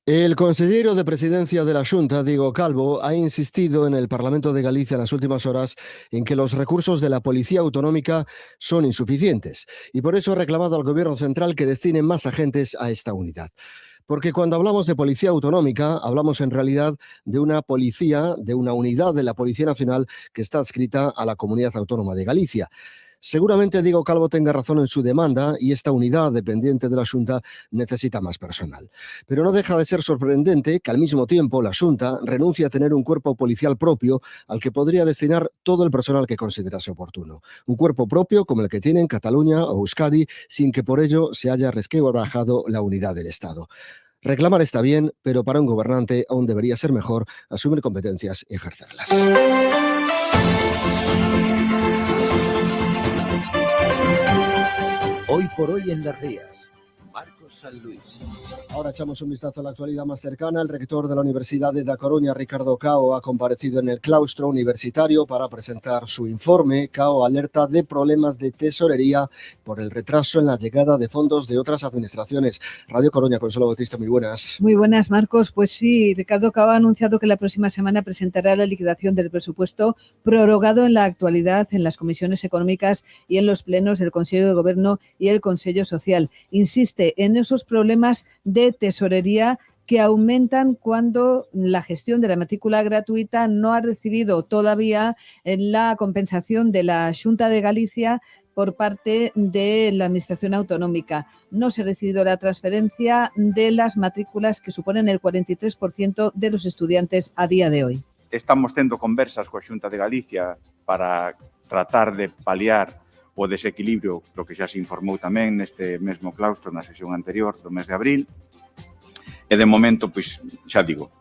El consejero de Presidencia de la Xunta, Diego Calvo, ha insistido en el Parlamento de Galicia en las últimas horas en que los recursos de la Policía Autonómica son insuficientes y por eso ha reclamado al Gobierno central que destine más agentes a esta unidad. Porque cuando hablamos de Policía Autonómica, hablamos en realidad de una policía, de una unidad de la Policía Nacional que está adscrita a la Comunidad Autónoma de Galicia. Seguramente Diego Calvo tenga razón en su demanda y esta unidad dependiente de la Xunta necesita más personal. Pero no deja de ser sorprendente que al mismo tiempo la Xunta renuncie a tener un cuerpo policial propio al que podría destinar todo el personal que considerase oportuno. Un cuerpo propio como el que tiene en Cataluña o Euskadi, sin que por ello se haya resquebrajado la unidad del Estado. Reclamar está bien, pero para un gobernante aún debería ser mejor asumir competencias y ejercerlas. Hoy por hoy en Las Rías, Marcos San Luis. Ahora echamos un vistazo a la actualidad más cercana. El rector de la Universidad de Da Coruña, Ricardo Cao, ha comparecido en el claustro universitario para presentar su informe. Cao alerta de problemas de tesorería por el retraso en la llegada de fondos de otras administraciones. Radio Coruña, Consuelo Bautista, muy buenas. Muy buenas, Marcos. Pues sí, Ricardo Cao ha anunciado que la próxima semana presentará la liquidación del presupuesto prorrogado en la actualidad en las comisiones económicas y en los plenos del Consejo de Gobierno y el Consejo Social. Insiste en esos problemas de tesorería que aumentan cuando la gestión de la matrícula gratuita no ha recibido todavía la compensación de la Xunta de Galicia por parte de la Administración Autonómica. No se ha recibido la transferencia de las matrículas que suponen el 43% de los estudiantes a día de hoy. Estamos tendo conversas coa Xunta de Galicia para tratar de paliar o desequilibrio do que xa se informou tamén neste mesmo claustro na sesión anterior do mes de abril. E de momento, pois, xa digo,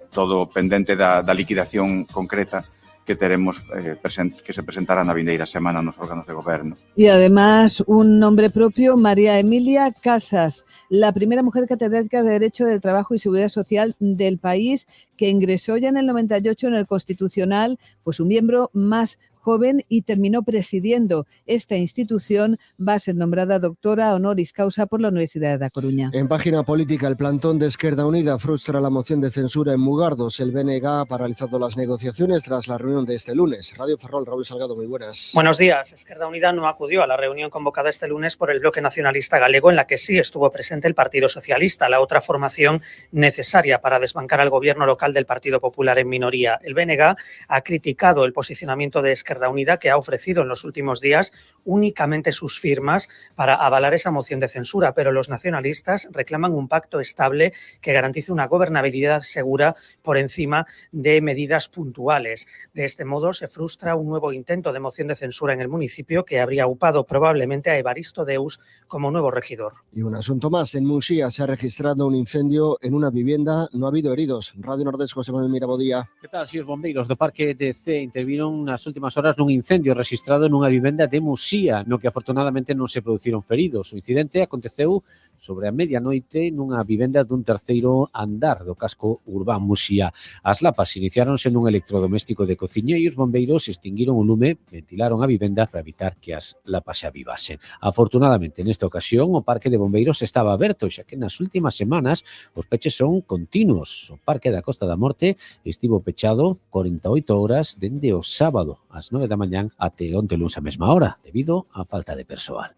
todo pendente da liquidación concreta que teremos que se presentará na vindeira semana nos órganos de goberno. Y además un nombre propio, María Emilia Casas, la primera mujer catedrática de Derecho del Trabajo y Seguridad Social del país, que ingresó ya en el 98 en el Constitucional, pues un miembro más joven y terminó presidiendo esta institución. Va a ser nombrada doctora honoris causa por la Universidad de Da Coruña. En página política, el plantón de Esquerda Unida frustra la moción de censura en Mugardos. El BNG ha paralizado las negociaciones tras la reunión de este lunes. Radio Ferrol, Raúl Salgado, muy buenas. Buenos días. Esquerda Unida no acudió a la reunión convocada este lunes por el Bloque Nacionalista Galego, en la que sí estuvo presente el Partido Socialista, la otra formación necesaria para desbancar al gobierno local del Partido Popular en minoría. El BNG ha criticado el posicionamiento de Esquerda Unida, que ha ofrecido en los últimos días únicamente sus firmas para avalar esa moción de censura, pero los nacionalistas reclaman un pacto estable que garantice una gobernabilidad segura por encima de medidas puntuales. De este modo se frustra un nuevo intento de moción de censura en el municipio que habría upado probablemente a Evaristo Deus como nuevo regidor. Y un asunto más, en Muxía se ha registrado un incendio en una vivienda, no ha habido heridos. Radio Nordés, José Manuel Mirabodía. Que tal, si os bombeiros do Parque de C interviron nas últimas horas nun incendio registrado nunha vivenda de Muxía, no que afortunadamente non se produciron feridos. O incidente aconteceu sobre a medianoite nunha vivenda dun terceiro andar do casco urbán Muxía. As lapas iniciáronse nun electrodoméstico de cociña e os bombeiros extinguiron o lume, ventilaron a vivenda para evitar que as lapas se avivasen. Afortunadamente, nesta ocasión, o Parque de Bombeiros estaba aberto, xa que nas últimas semanas os peches son continuos. O Parque da Costa da Morte estivo pechado 48 horas dende o sábado ás 9 da mañán até onte luns a mesma hora, debido á falta de persoal.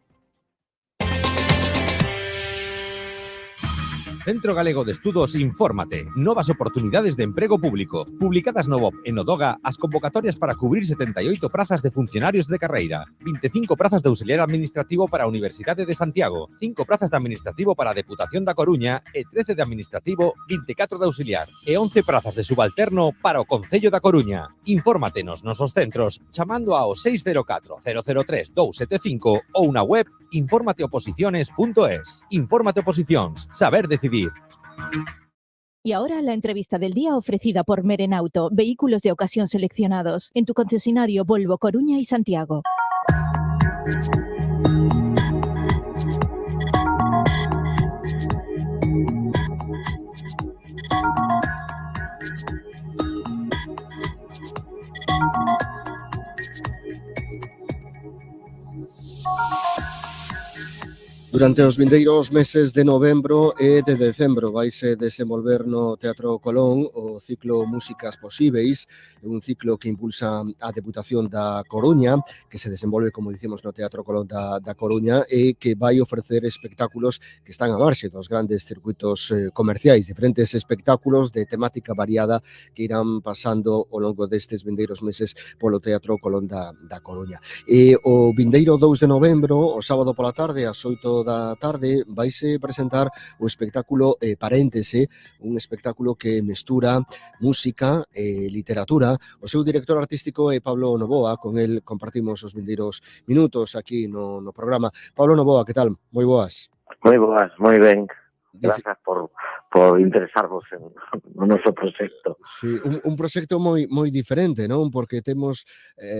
Centro Galego de Estudos Infórmate. Novas oportunidades de emprego público. Publicadas no BOP e no DOGA as convocatorias para cubrir 78 prazas de funcionarios de carreira, 25 prazas de auxiliar administrativo para a Universidade de Santiago, 5 prazas de administrativo para a Deputación da Coruña e 13 de administrativo, 24 de auxiliar e 11 prazas de subalterno para o Concello da Coruña. Infórmate nos nosos centros chamando ao 604 003 275 ou na web informateoposiciones.es. Infórmate Oposicións. Saber decidir. Y ahora la entrevista del día ofrecida por Merenauto, vehículos de ocasión seleccionados en tu concesionario Volvo Coruña y Santiago. Durante os vindeiros meses de novembro e de decembro vaise desenvolver no Teatro Colón o ciclo Músicas Posíbeis, un ciclo que impulsa a Deputación da Coruña, que se desenvolve, como dicimos, no Teatro Colón da Coruña e que vai ofrecer espectáculos que están a marxe dos grandes circuitos comerciais, diferentes espectáculos de temática variada que irán pasando ao longo destes vindeiros meses polo Teatro Colón da Coruña. E o vindeiro 2 de novembro, o sábado pola tarde, ás 8 da tarde, vaise presentar o espectáculo Paréntese, un espectáculo que mestura música e literatura. O seu director artístico é Pablo Novoa, con el compartimos os vindeiros minutos aquí no programa. Pablo Novoa, que tal? Moi boas. Moi boas, moi ben. Grazas por interesarvos no noso proxecto. Sí, un proxecto moi diferente, non? Porque temos,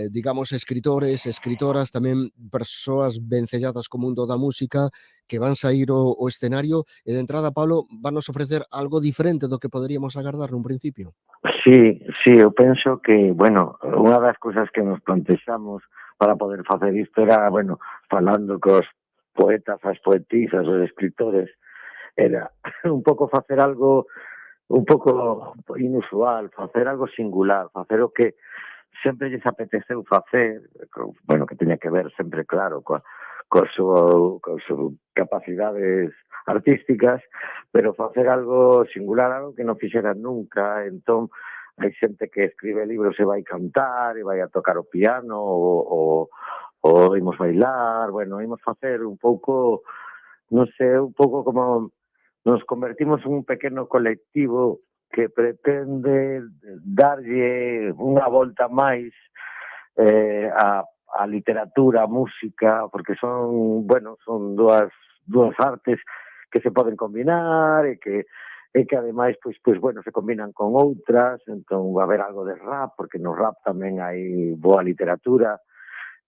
digamos, escritores, escritoras, tamén persoas vencelladas co mundo da música que van sair o escenario e de entrada, Pablo, vanos ofrecer algo diferente do que poderíamos agardar nun principio. Sí, eu penso que, bueno, unha das cousas que nos plantexamos para poder facer isto era, bueno, falando cos poetas, as poetisas, os escritores, era un pouco facer algo un pouco inusual, facer algo singular, facer o que sempre lles apeteceu facer, bueno, que teña que ver sempre, claro, coas súas capacidades artísticas, pero facer algo singular, algo que non fixeran nunca. Entón, hai xente que escribe libros e vai cantar, e vai a tocar o piano, ou imos bailar, bueno, imos facer un pouco, non sei, un pouco como nos convertimos en un pequeno colectivo que pretende darlle unha volta máis a literatura, a música, porque son dúas artes que se poden combinar e que ademais pois bueno, se combinan con outras. Entón va a haber algo de rap, porque no rap tamén hai boa literatura,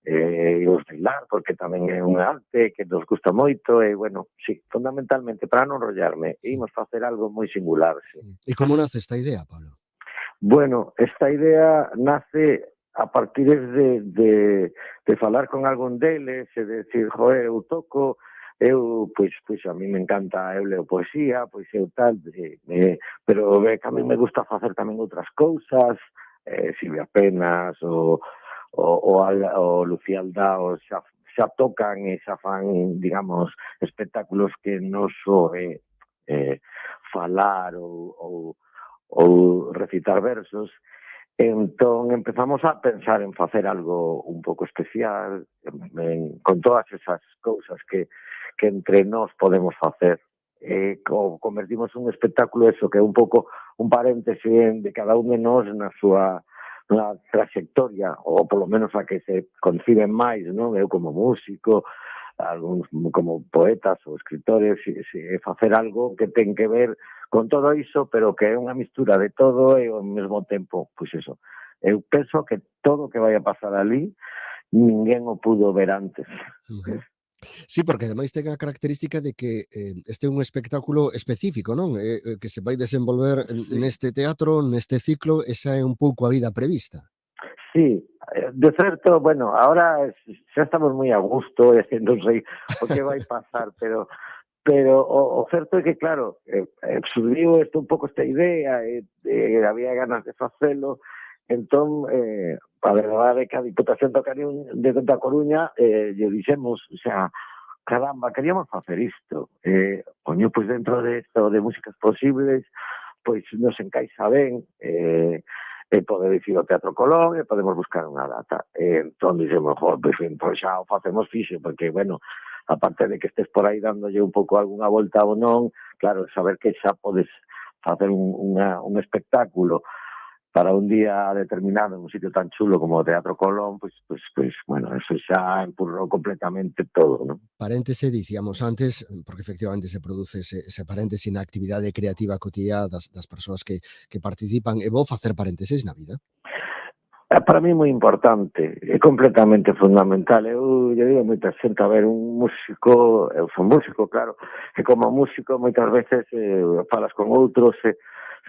e os bailar, porque tamén é unha arte que nos gusta moito, e, bueno, sí, fundamentalmente, para non enrollarme, imos facer algo moi singular, sí. E como nace esta idea, Pablo? Bueno, esta idea nace a partir de falar con algún deles e decir, joder, eu toco, pois a mí me encanta, eu leo poesía, pois eu tal, pero que a mí me gusta facer tamén outras cousas, Silvia Penas, o Lucía Aldao xa tocan e xa fan, digamos, espectáculos que non só falar ou recitar versos. Entón empezamos a pensar en facer algo un pouco especial, con todas esas cousas que entre nós podemos facer. Convertimos un espectáculo eso, que é un pouco un paréntese de cada un de nós na súa trayectoria, ou polo menos a que se conciben máis, non? Eu como músico, algúns como poetas ou escritores, facer algo que ten que ver con todo iso, pero que é unha mistura de todo e ao mesmo tempo, pois eso. Eu penso que todo o que vai a pasar ali, ninguén o pudo ver antes. Sí, porque ademais ten a característica de que este é un espectáculo específico, non? Que se vai desenvolver neste teatro, neste ciclo, esa é un pouco a vida prevista. Sí, de certo, bueno, ahora xa estamos moi a gusto, non sei o que vai pasar, pero o certo é que, claro, surgiu un pouco esta idea, había ganas de facelo. Entón, a verdade é que a Diputación da Coruña lle dixemos, o sea, caramba, queríamos facer isto. Coño, pois dentro de isto de Músicas Posibles, pois nos encaixa ben, pode dicir o Teatro Colón e podemos buscar unha data. Entón dixemos, pois xa o facemos fixo, porque, bueno, aparte de que estés por aí dándolle un pouco algunha volta ou non, claro, saber que xa podes facer un espectáculo para un día determinado en un sitio tan chulo como o Teatro Colón, pois, bueno, eso xa empurrou completamente todo, non? Paréntese, dicíamos antes, porque efectivamente se produce ese paréntese na actividade creativa cotidiana das persoas que participan. É bo facer parénteses na vida? Para mí é moi importante, é completamente fundamental. Eu digo moita xente, a ver, un músico, eu son músico, claro, e como músico moitas veces falas con outros,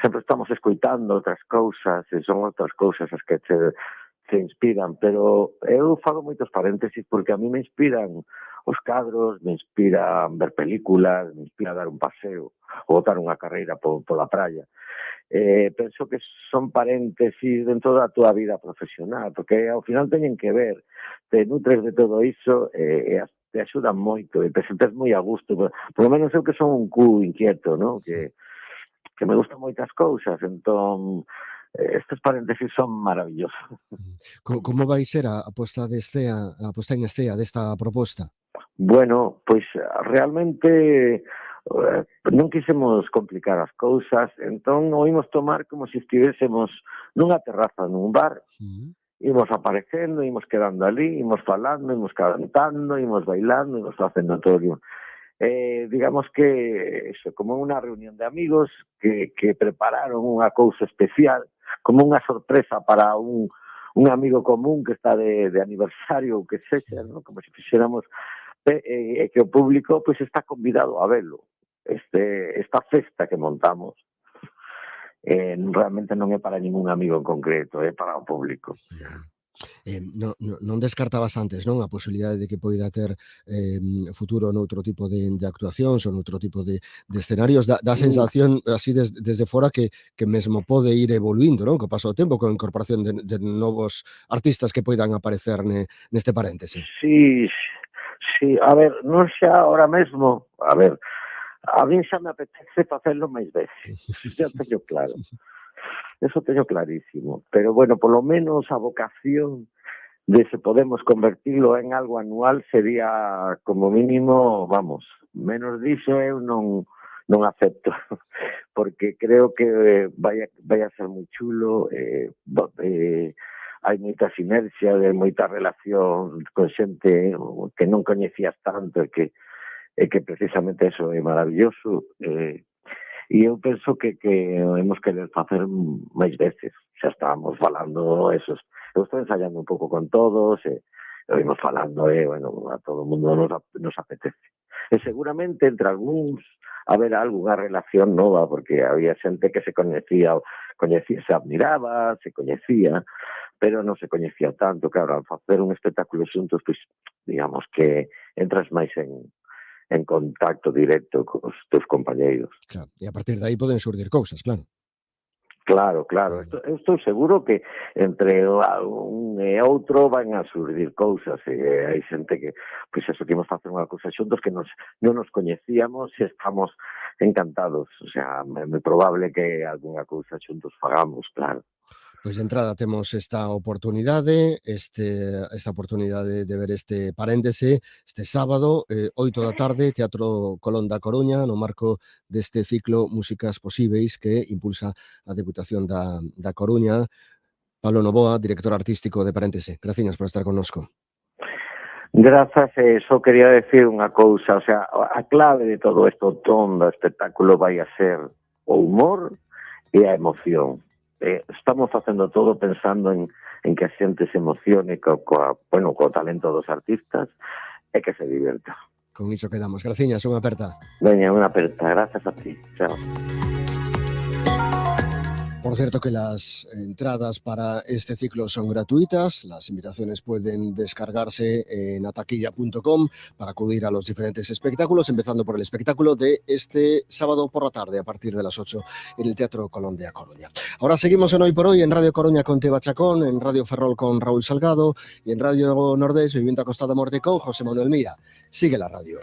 sempre estamos escoitando outras cousas, e son outras cousas as que te inspiran, pero eu fago moitos paréntesis porque a mí me inspiran os cadros, me inspira ver películas, me inspira dar un paseo ou dar unha carreira pola praia. Penso que son paréntesis dentro da túa vida profesional, porque ao final teñen que ver, te nutres de todo iso e te axudan moito e te sentes moi a gusto. Por lo menos eu que son un cu inquieto, ¿no? Que me gustan moitas cousas, entón estes paréntesis son maravillosos. Como vai ser a posta en escena desta proposta? Bueno, pois realmente non quisemos complicar as cousas, entón o imos tomar como se estivésemos nunha terraza nun bar, imos aparecendo, imos quedando ali, imos falando, imos cantando, imos bailando, imos facendo todo. Digamos que eso, como unha reunión de amigos que prepararon unha cousa especial, como unha sorpresa para un amigo común que está de aniversario ou que sexa, ¿no? Como se fixéramos, que o público pois está convidado a velo. Esta festa que montamos realmente non é para ningún amigo en concreto, é para o público. Non descartabas antes, non, a posibilidade de que poida ter futuro noutro tipo de actuacións ou noutro tipo de escenarios. Dá sensación así desde fora que mesmo pode ir evoluindo, non, co paso do tempo, con a incorporación de novos artistas que poidan aparecer neste paréntese. Sí, a ver, non xa ahora mesmo, a mí xa me apetece facelo máis veces, xa teño claro. Eso teño clarísimo, pero bueno, polo menos a vocación de se podemos convertilo en algo anual sería como mínimo, vamos, menos diso eu non acepto, porque creo que vai a ser moi chulo, hai moita sinerxia, moita relación con xente que non coñecías tanto e que precisamente eso é maravilloso, e eu penso que hemos querer facer máis veces. Xa estábamos falando esos. Eu estou ensayando un pouco con todos, e imos falando, bueno, a todo o mundo nos apetece. E seguramente entre algúns haber algunha relación nova, porque había xente que se coñecía, se admiraba, se coñecía, pero non se coñecía tanto. Claro, al facer un espectáculo xuntos, pois, digamos que entras máis en contacto directo cos teus compañeiros. Claro, e a partir de aí poden surdir cousas, claro. Claro. Eu estou seguro que entre un e outro van a surdir cousas. Hai xente que, pois eso, que imos facer unha cousa xuntos que non nos coñecíamos e estamos encantados. O sea, é moi probable que algunha cousa xuntos fagamos, claro. Pois de entrada temos esta oportunidade, esta oportunidade de ver este paréntese este sábado, 8 da tarde, Teatro Colón da Coruña, no marco deste ciclo Músicas Posíbeis que impulsa a Deputación da Coruña. Pablo Novoa, director artístico de Paréntese. Graciñas por estar connosco. Grazas, só quería decir unha cousa, o sea, a clave de todo isto ton do espectáculo vai a ser o humor e a emoción. Estamos facendo todo pensando en que a xente se emocione co talento dos artistas e que se divirta. Con iso quedamos. Graciñas, unha aperta. Veña, unha aperta. Gracias a ti. Chao. Por cierto que las entradas para este ciclo son gratuitas, las invitaciones pueden descargarse en ataquilla.com para acudir a los diferentes espectáculos, empezando por el espectáculo de este sábado por la tarde a partir de las 8 en el Teatro Colón de A Coruña. Ahora seguimos en Hoy por Hoy en Radio Coruña con Teba Chacón, en Radio Ferrol con Raúl Salgado y en Radio Nordés Vivienda Costa da Morte con José Manuel Mira. Sigue la radio.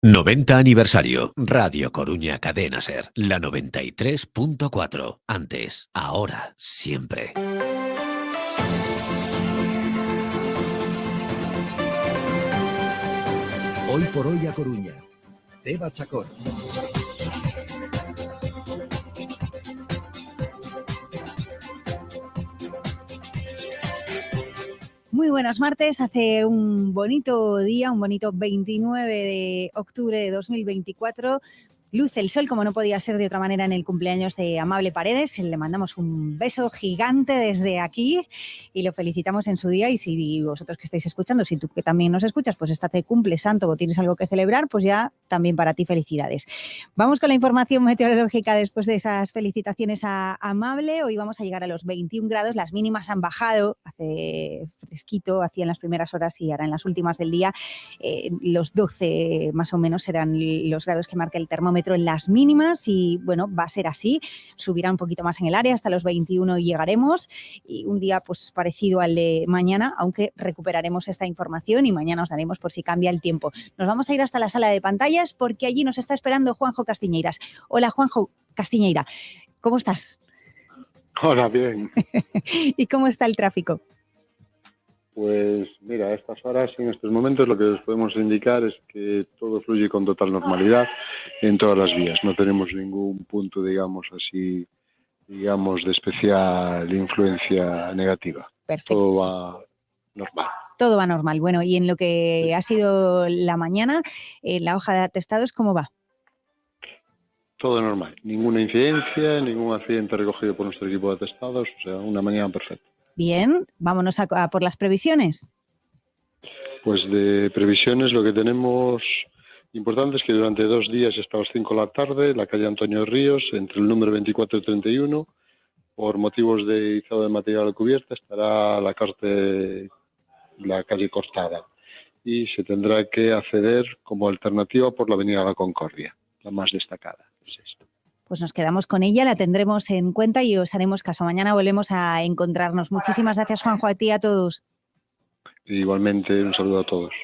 ¡90 aniversario! Radio Coruña Cadena Ser, la 93.4. Antes, ahora, siempre. Hoy por Hoy a Coruña. Teba Chacón. Muy buenos martes, hace un bonito día, un bonito 29 de octubre de 2024. luce el sol como no podía ser de otra manera en el cumpleaños de Amable Paredes. Le mandamos un beso gigante desde aquí y lo felicitamos en su día. Y si vosotros que estáis escuchando, si tú que también nos escuchas, pues esta te cumple santo o tienes algo que celebrar, pues ya también para ti felicidades. Vamos con la información meteorológica después de esas felicitaciones a Amable. Hoy vamos a llegar a los 21 grados, las mínimas han bajado, hace fresquito, hacía en las primeras horas y ahora en las últimas del día los 12 más o menos serán los grados que marca el termómetro en las mínimas y bueno, va a ser así, subirá un poquito más en el área hasta los 21 y llegaremos, y un día pues parecido al de mañana, aunque recuperaremos esta información y mañana os daremos por si cambia el tiempo. Nos vamos a ir hasta la sala de pantallas porque allí nos está esperando Juanjo Castiñeiras. Hola Juanjo Castiñeira, ¿cómo estás? Hola, bien. ¿Y cómo está el tráfico? Pues mira, a estas horas y en estos momentos lo que os podemos indicar es que todo fluye con total normalidad en todas las vías. No tenemos ningún punto, digamos así, digamos de especial influencia negativa. Perfecto. Todo va normal. Todo va normal. Bueno, y en lo que ha sido la mañana, la hoja de atestados, ¿cómo va? Todo normal. Ninguna incidencia, ningún accidente recogido por nuestro equipo de atestados. O sea, una mañana perfecta. Bien, vámonos a por las previsiones. Pues de previsiones lo que tenemos importante es que durante 2 días hasta las 5 de la tarde la calle Antonio Ríos, entre el número 24 y 31, por motivos de izado de material cubierta, estará la calle cortada y se tendrá que acceder como alternativa por la avenida La Concordia, la más destacada. Es esta. Pues nos quedamos con ella, la tendremos en cuenta y os haremos caso. Mañana volvemos a encontrarnos. Muchísimas gracias, Juanjo, a ti y a todos. Igualmente, un saludo a todos.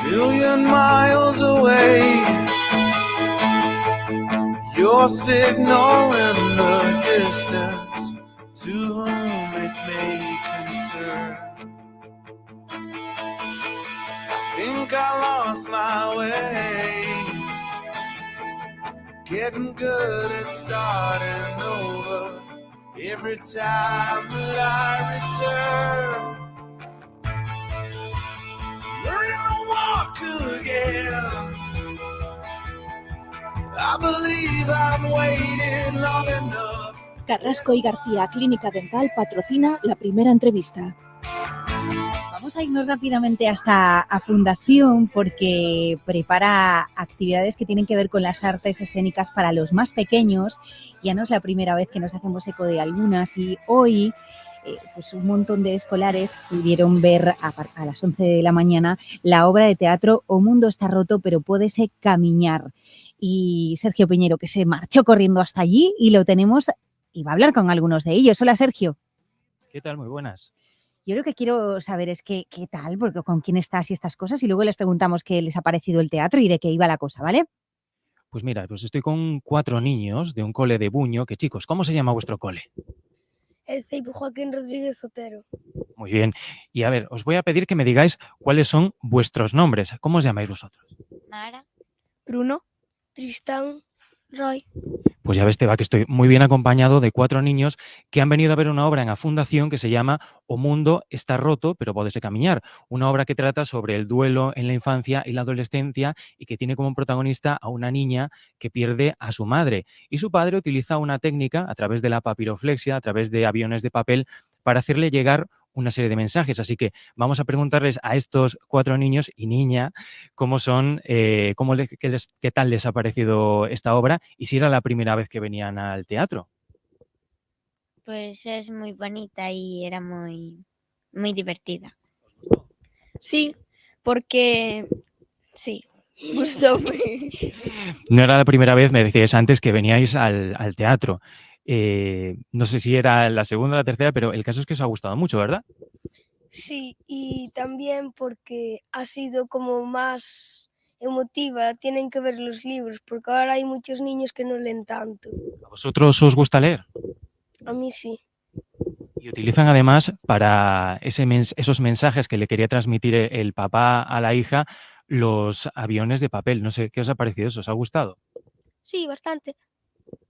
Million miles away, your signal in the distance, to whom it may concern. I think I lost my way, getting good at starting over every time that I return. Learning to walk again, I believe I've waited long enough. Carrasco y García Clínica Dental patrocina la primera entrevista. Vamos a irnos rápidamente hasta a Fundación porque prepara actividades que tienen que ver con las artes escénicas para los más pequeños. Ya no es la primera vez que nos hacemos eco de algunas y hoy pues un montón de escolares pudieron ver a las 11 de la mañana la obra de teatro O mundo está roto pero pódese camiñar. Y Sergio Peñero, que se marchó corriendo hasta allí y lo tenemos y va a hablar con algunos de ellos. Hola, Sergio. ¿Qué tal? Muy buenas. Yo lo que quiero saber es qué tal, porque con quién estás y estas cosas, y luego les preguntamos qué les ha parecido el teatro y de qué iba la cosa, ¿vale? Pues mira, pues estoy con 4 niños de un cole de Buño, que chicos, ¿cómo se llama vuestro cole? El CEIP Joaquín Rodríguez Otero. Muy bien. Y a ver, os voy a pedir que me digáis cuáles son vuestros nombres. ¿Cómo os llamáis vosotros? Nara, Bruno, Tristán, Roy. Pues ya ves, Teba, que estoy muy bien acompañado de 4 niños que han venido a ver una obra en la Fundación que se llama O mundo está roto, pero pódese camiñar. Una obra que trata sobre el duelo en la infancia y la adolescencia y que tiene como protagonista a una niña que pierde a su madre. Y su padre utiliza una técnica a través de la papiroflexia, a través de aviones de papel, para hacerle llegar una serie de mensajes. Así que vamos a preguntarles a estos 4 niños y niña cómo son, qué tal les ha parecido esta obra y si era la primera vez que venían al teatro. Pues es muy bonita y era muy divertida. Sí, porque sí, gustó muy. No era la primera vez, me decíais antes, que veníais al teatro. No sé si era la segunda o la tercera, pero el caso es que os ha gustado mucho, ¿verdad? Sí, y también porque ha sido como más emotiva, tienen que ver los libros, porque ahora hay muchos niños que no leen tanto. ¿A vosotros os gusta leer? A mí sí. Y utilizan además para esos mensajes que le quería transmitir el papá a la hija, los aviones de papel. No sé, ¿qué os ha parecido eso? ¿Os ha gustado? Sí, bastante.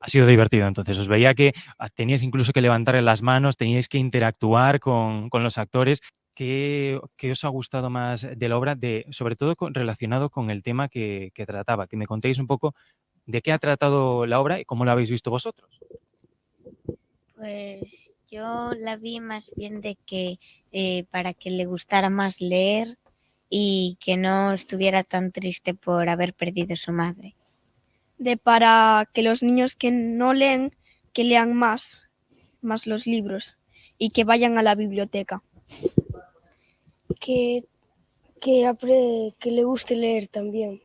Ha sido divertido, entonces. Os veía que teníais incluso que levantarle las manos, teníais que interactuar con los actores. ¿Qué os ha gustado más de la obra, sobre todo relacionado con el tema que trataba? Que me contéis un poco de qué ha tratado la obra y cómo la habéis visto vosotros. Pues yo la vi más bien de que para que le gustara más leer y que no estuviera tan triste por haber perdido a su madre. Para que los niños que no leen, que lean más los libros y que vayan a la biblioteca. Que le guste leer también.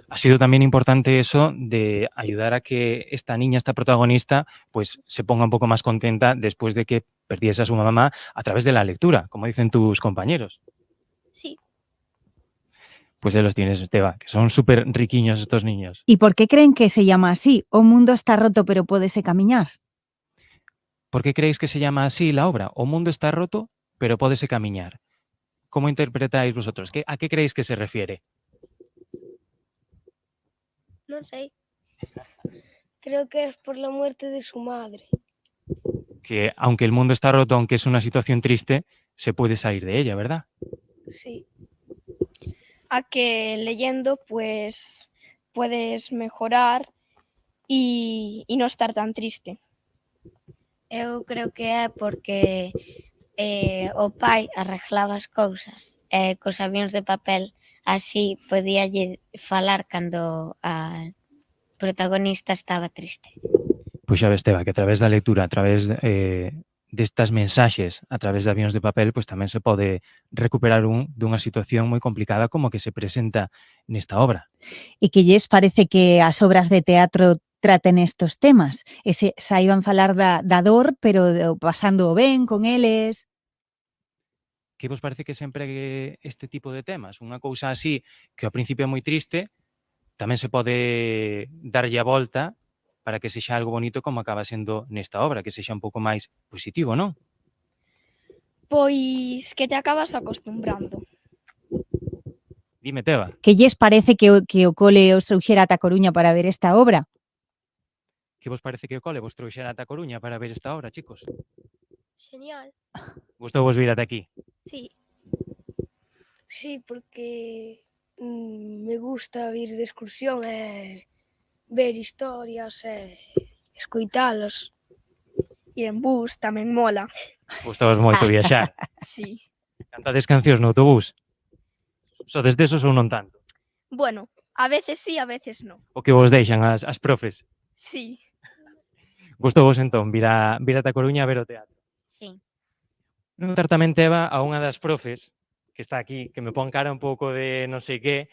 Ha sido también importante eso de ayudar a que esta niña, esta protagonista, pues se ponga un poco más contenta después de que perdiese a su mamá a través de la lectura, como dicen tus compañeros. Sí. Pues ahí los tienes, Teba, que son súper riquiños estos niños. ¿Y por qué creen que se llama así? O mundo está roto pero pódese camiñar. ¿Por qué creéis que se llama así la obra? O mundo está roto, pero pódese camiñar. ¿Cómo interpretáis vosotros? ¿A qué creéis que se refiere? No sé. Creo que es por la muerte de su madre. Que aunque el mundo está roto, aunque es una situación triste, se puede salir de ella, ¿verdad? Sí. A que leyendo pues puedes mejorar y no estar tan triste. Eu creo que é porque o pai arreglaba as cousas cos avións de papel, así podíalle falar cando a protagonista estaba triste. Pois xa ves, Teba, que a través da lectura, a través destas mensaxes, a través de avións de papel, pois tamén se pode recuperar dunha situación moi complicada como que se presenta nesta obra. E que lles parece que as obras de teatro traten estos temas? Saiban falar da dor, pero pasando ben con eles. Que vos parece que sempre este tipo de temas? Unha cousa así que ao principio é moi triste, tamén se pode darlle a volta para que sexa algo bonito como acaba sendo nesta obra, que sexa un pouco máis positivo, non? Pois que te acabas acostumbrando. Dime, Teba. Que lles parece que o cole os trouxera ata Coruña para ver esta obra? Que vos parece que o cole vos trouxera ata Coruña para ver esta obra, chicos? Genial. Gustou vos vir ata aquí? Sí. Sí, porque me gusta vir de excursión e ver historias e escoitalas. Ir en bus tamén mola. Gustou moito viaxar? Sí. Cantades cancións no autobús? Sodes desos ou non tanto? Bueno, a veces sí, a veces no. O que vos deixan as profes? Sí. Gustou vos entón vir ata Coruña a ver o teatro? Sí. Non tamén, Teba, a unha das profes que está aquí, que me pon cara un pouco de non sei que.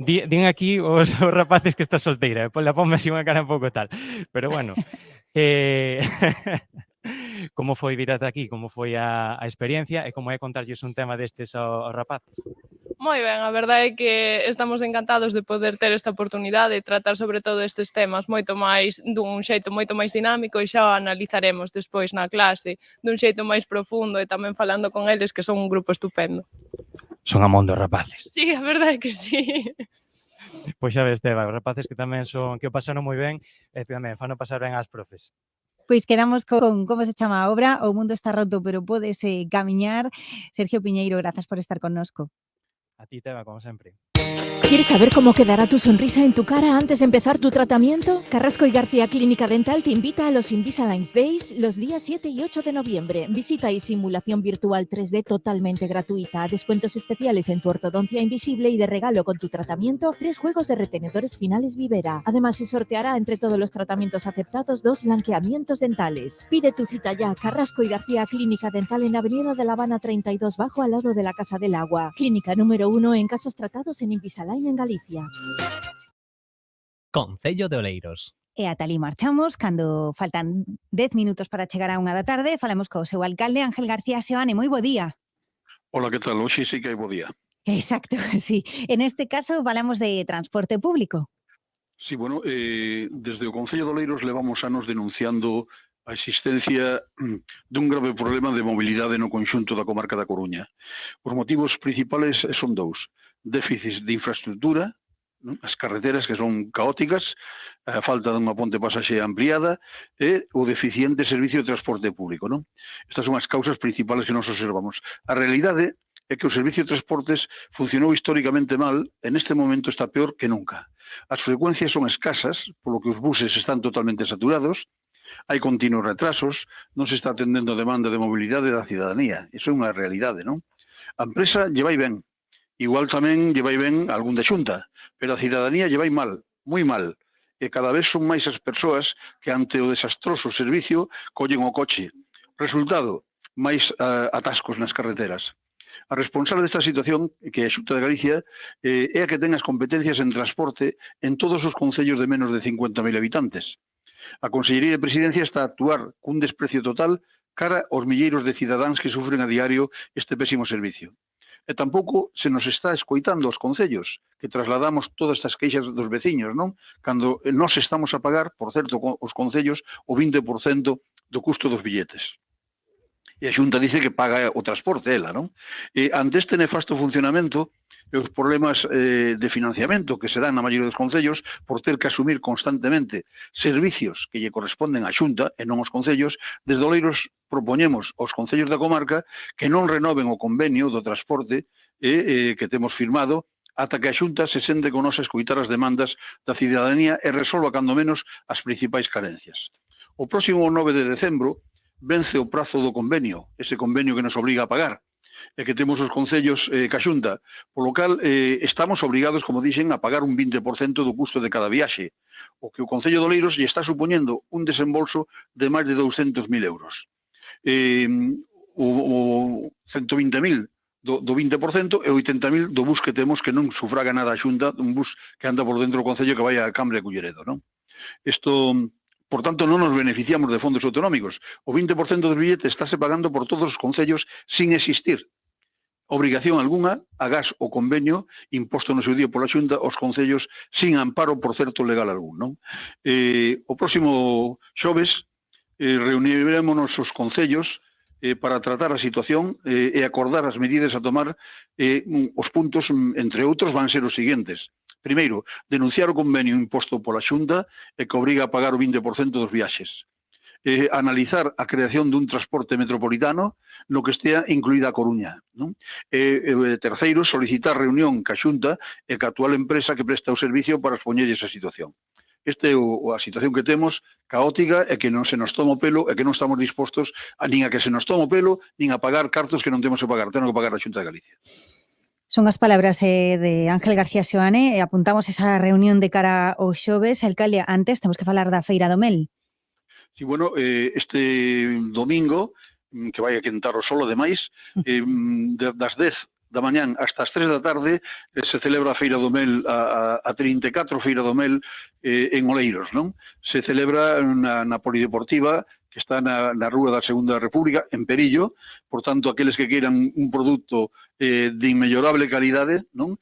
Din aquí os rapaces que está solteira, ponme así unha cara un pouco tal. Pero bueno, como foi vir ata aquí, como foi a experiencia e como é contarlles un tema destes aos rapaces? Moi ben, a verdade é que estamos encantados de poder ter esta oportunidade de tratar sobre todo estes temas dun xeito moito máis dinámico e xa o analizaremos despois na clase dun xeito máis profundo e tamén falando con eles que son un grupo estupendo. Son amondo rapaces. Sí, a verdade é que sí. Pois xa ves, Teba, os rapaces que tamén que o pasaron moi ben e tamén fan pasar ben ás profes. Pois quedamos con como se chama a obra, O mundo está roto pero pódese camiñar. Sergio Piñeiro, grazas por estar connosco. A ti, Teba, como sempre. ¿Quieres saber cómo quedará tu sonrisa en tu cara antes de empezar tu tratamiento? Carrasco y García Clínica Dental te invita a los Invisalign Days los días 7 y 8 de noviembre. Visita y simulación virtual 3D totalmente gratuita, descuentos especiales en tu ortodoncia invisible y de regalo con tu tratamiento 3 juegos de retenedores finales Vivera. Además se sorteará entre todos los tratamientos aceptados 2 blanqueamientos dentales. Pide tu cita ya. Carrasco y García Clínica Dental en Avenida de La Habana 32 bajo al lado de la Casa del Agua. Clínica número 1 en casos tratados en Invisalign en Galicia. Concello de Oleiros. E ata ali marchamos, cando faltan 10 minutos para chegar a 1 da tarde, falamos co seu alcalde Ángel García Seoane. Moi bo día. Hola, que tal? Hoxe sí que hai bo día. Exacto, sí. En este caso falamos de transporte público. Sí, bueno, desde o Concello de Oleiros levamos anos denunciando a existencia dun grave problema de mobilidade no conxunto da comarca da Coruña. Os motivos principales son dous: déficits de infraestructura, non? As carreteras que son caóticas, a falta dunha ponte pasaxe ampliada e o deficiente servicio de transporte público, non? Estas son as causas principales que nos observamos. A realidade é que o servicio de transportes funcionou históricamente mal e neste momento está peor que nunca. As frecuencias son escasas, polo que os buses están totalmente saturados, hai continuos retrasos, non se está atendendo a demanda de mobilidade da cidadanía. Iso é unha realidade, non? A empresa lle vai ben, igual tamén lle vai ben algún da Xunta, pero a cidadanía lle vai mal, moi mal, e cada vez son máis as persoas que ante o desastroso servicio collen o coche. Resultado, máis atascos nas carreteras. A responsable desta situación, que é a Xunta de Galicia, é a que ten as competencias en transporte en todos os concellos de menos de 50.000 habitantes. A Consellería de Presidencia está a actuar cun desprecio total cara aos milleiros de cidadáns que sufren a diario este pésimo servicio. E tampouco se nos está escoitando aos concellos, que trasladamos todas estas queixas dos veciños, non? Cando nós estamos a pagar, por certo, os concellos, o 20% do custo dos billetes. E a Xunta dice que paga o transporte, ela, non? E ante este nefasto funcionamento, e os problemas de financiamento que se dan na maioría dos concellos por ter que asumir constantemente servicios que lle corresponden á Xunta e non aos concellos, desde Oleiros propoñemos aos concellos da comarca que non renoven o convenio do transporte que temos firmado ata que a Xunta se sente con nos a escoitar as demandas da cidadanía e resolva cando menos as principais carencias. O próximo 9 de decembro vence o prazo do convenio, ese convenio que nos obriga a pagar, e que temos os concellos ca Xunta, polo cal estamos obrigados, como dixen, a pagar un 20% do custo de cada viaxe, o que o Concello de Oleiros lle está supoñendo un desembolso de máis de 200.000 euros. O 120.000 do 20% e 80.000 do bus que temos que non sufraga nada a Xunta, un bus que anda por dentro do Concello que vai a Cambre de Culleredo, non? Isto, por tanto, non nos beneficiamos de fondos autonómicos. O 20% dos billetes estáse pagando por todos os concellos sin existir obrigación algunha, agás o convenio imposto no seu día pola Xunta aos concellos sin amparo, por certo, legal algún, non? O próximo xoves reuniremos os concellos para tratar a situación e acordar as medidas a tomar. Os puntos, entre outros, van ser os seguintes. Primeiro, denunciar o convenio imposto pola Xunta e que obriga a pagar o 20% dos viaxes. Analizar a creación dun transporte metropolitano no que estea incluída a Coruña, non? Terceiro, solicitar reunión ca Xunta e ca actual empresa que presta o servicio para expoñer esa situación. Esta é a situación que temos, caótica, e que non se nos toma o pelo e que non estamos dispostos nin a que se nos toma o pelo, nin a pagar cartos que non temos que pagar. Temos que pagar a Xunta de Galicia. Son as palabras de Ángel García Xoane e apuntamos esa reunión de cara ao xoves. Alcalde, antes temos que falar da Feira do Mel. Sí, bueno, este domingo, que vai a quentar o solo demais, das 10 da mañán hasta as 3 da tarde se celebra a Feira do Mel, a 34 Feira do Mel en Oleiros, non? Se celebra na Polideportiva, que está na Rúa da Segunda República, en Perillo. Por tanto, aqueles que queiran un produto de inmellorable calidade, non?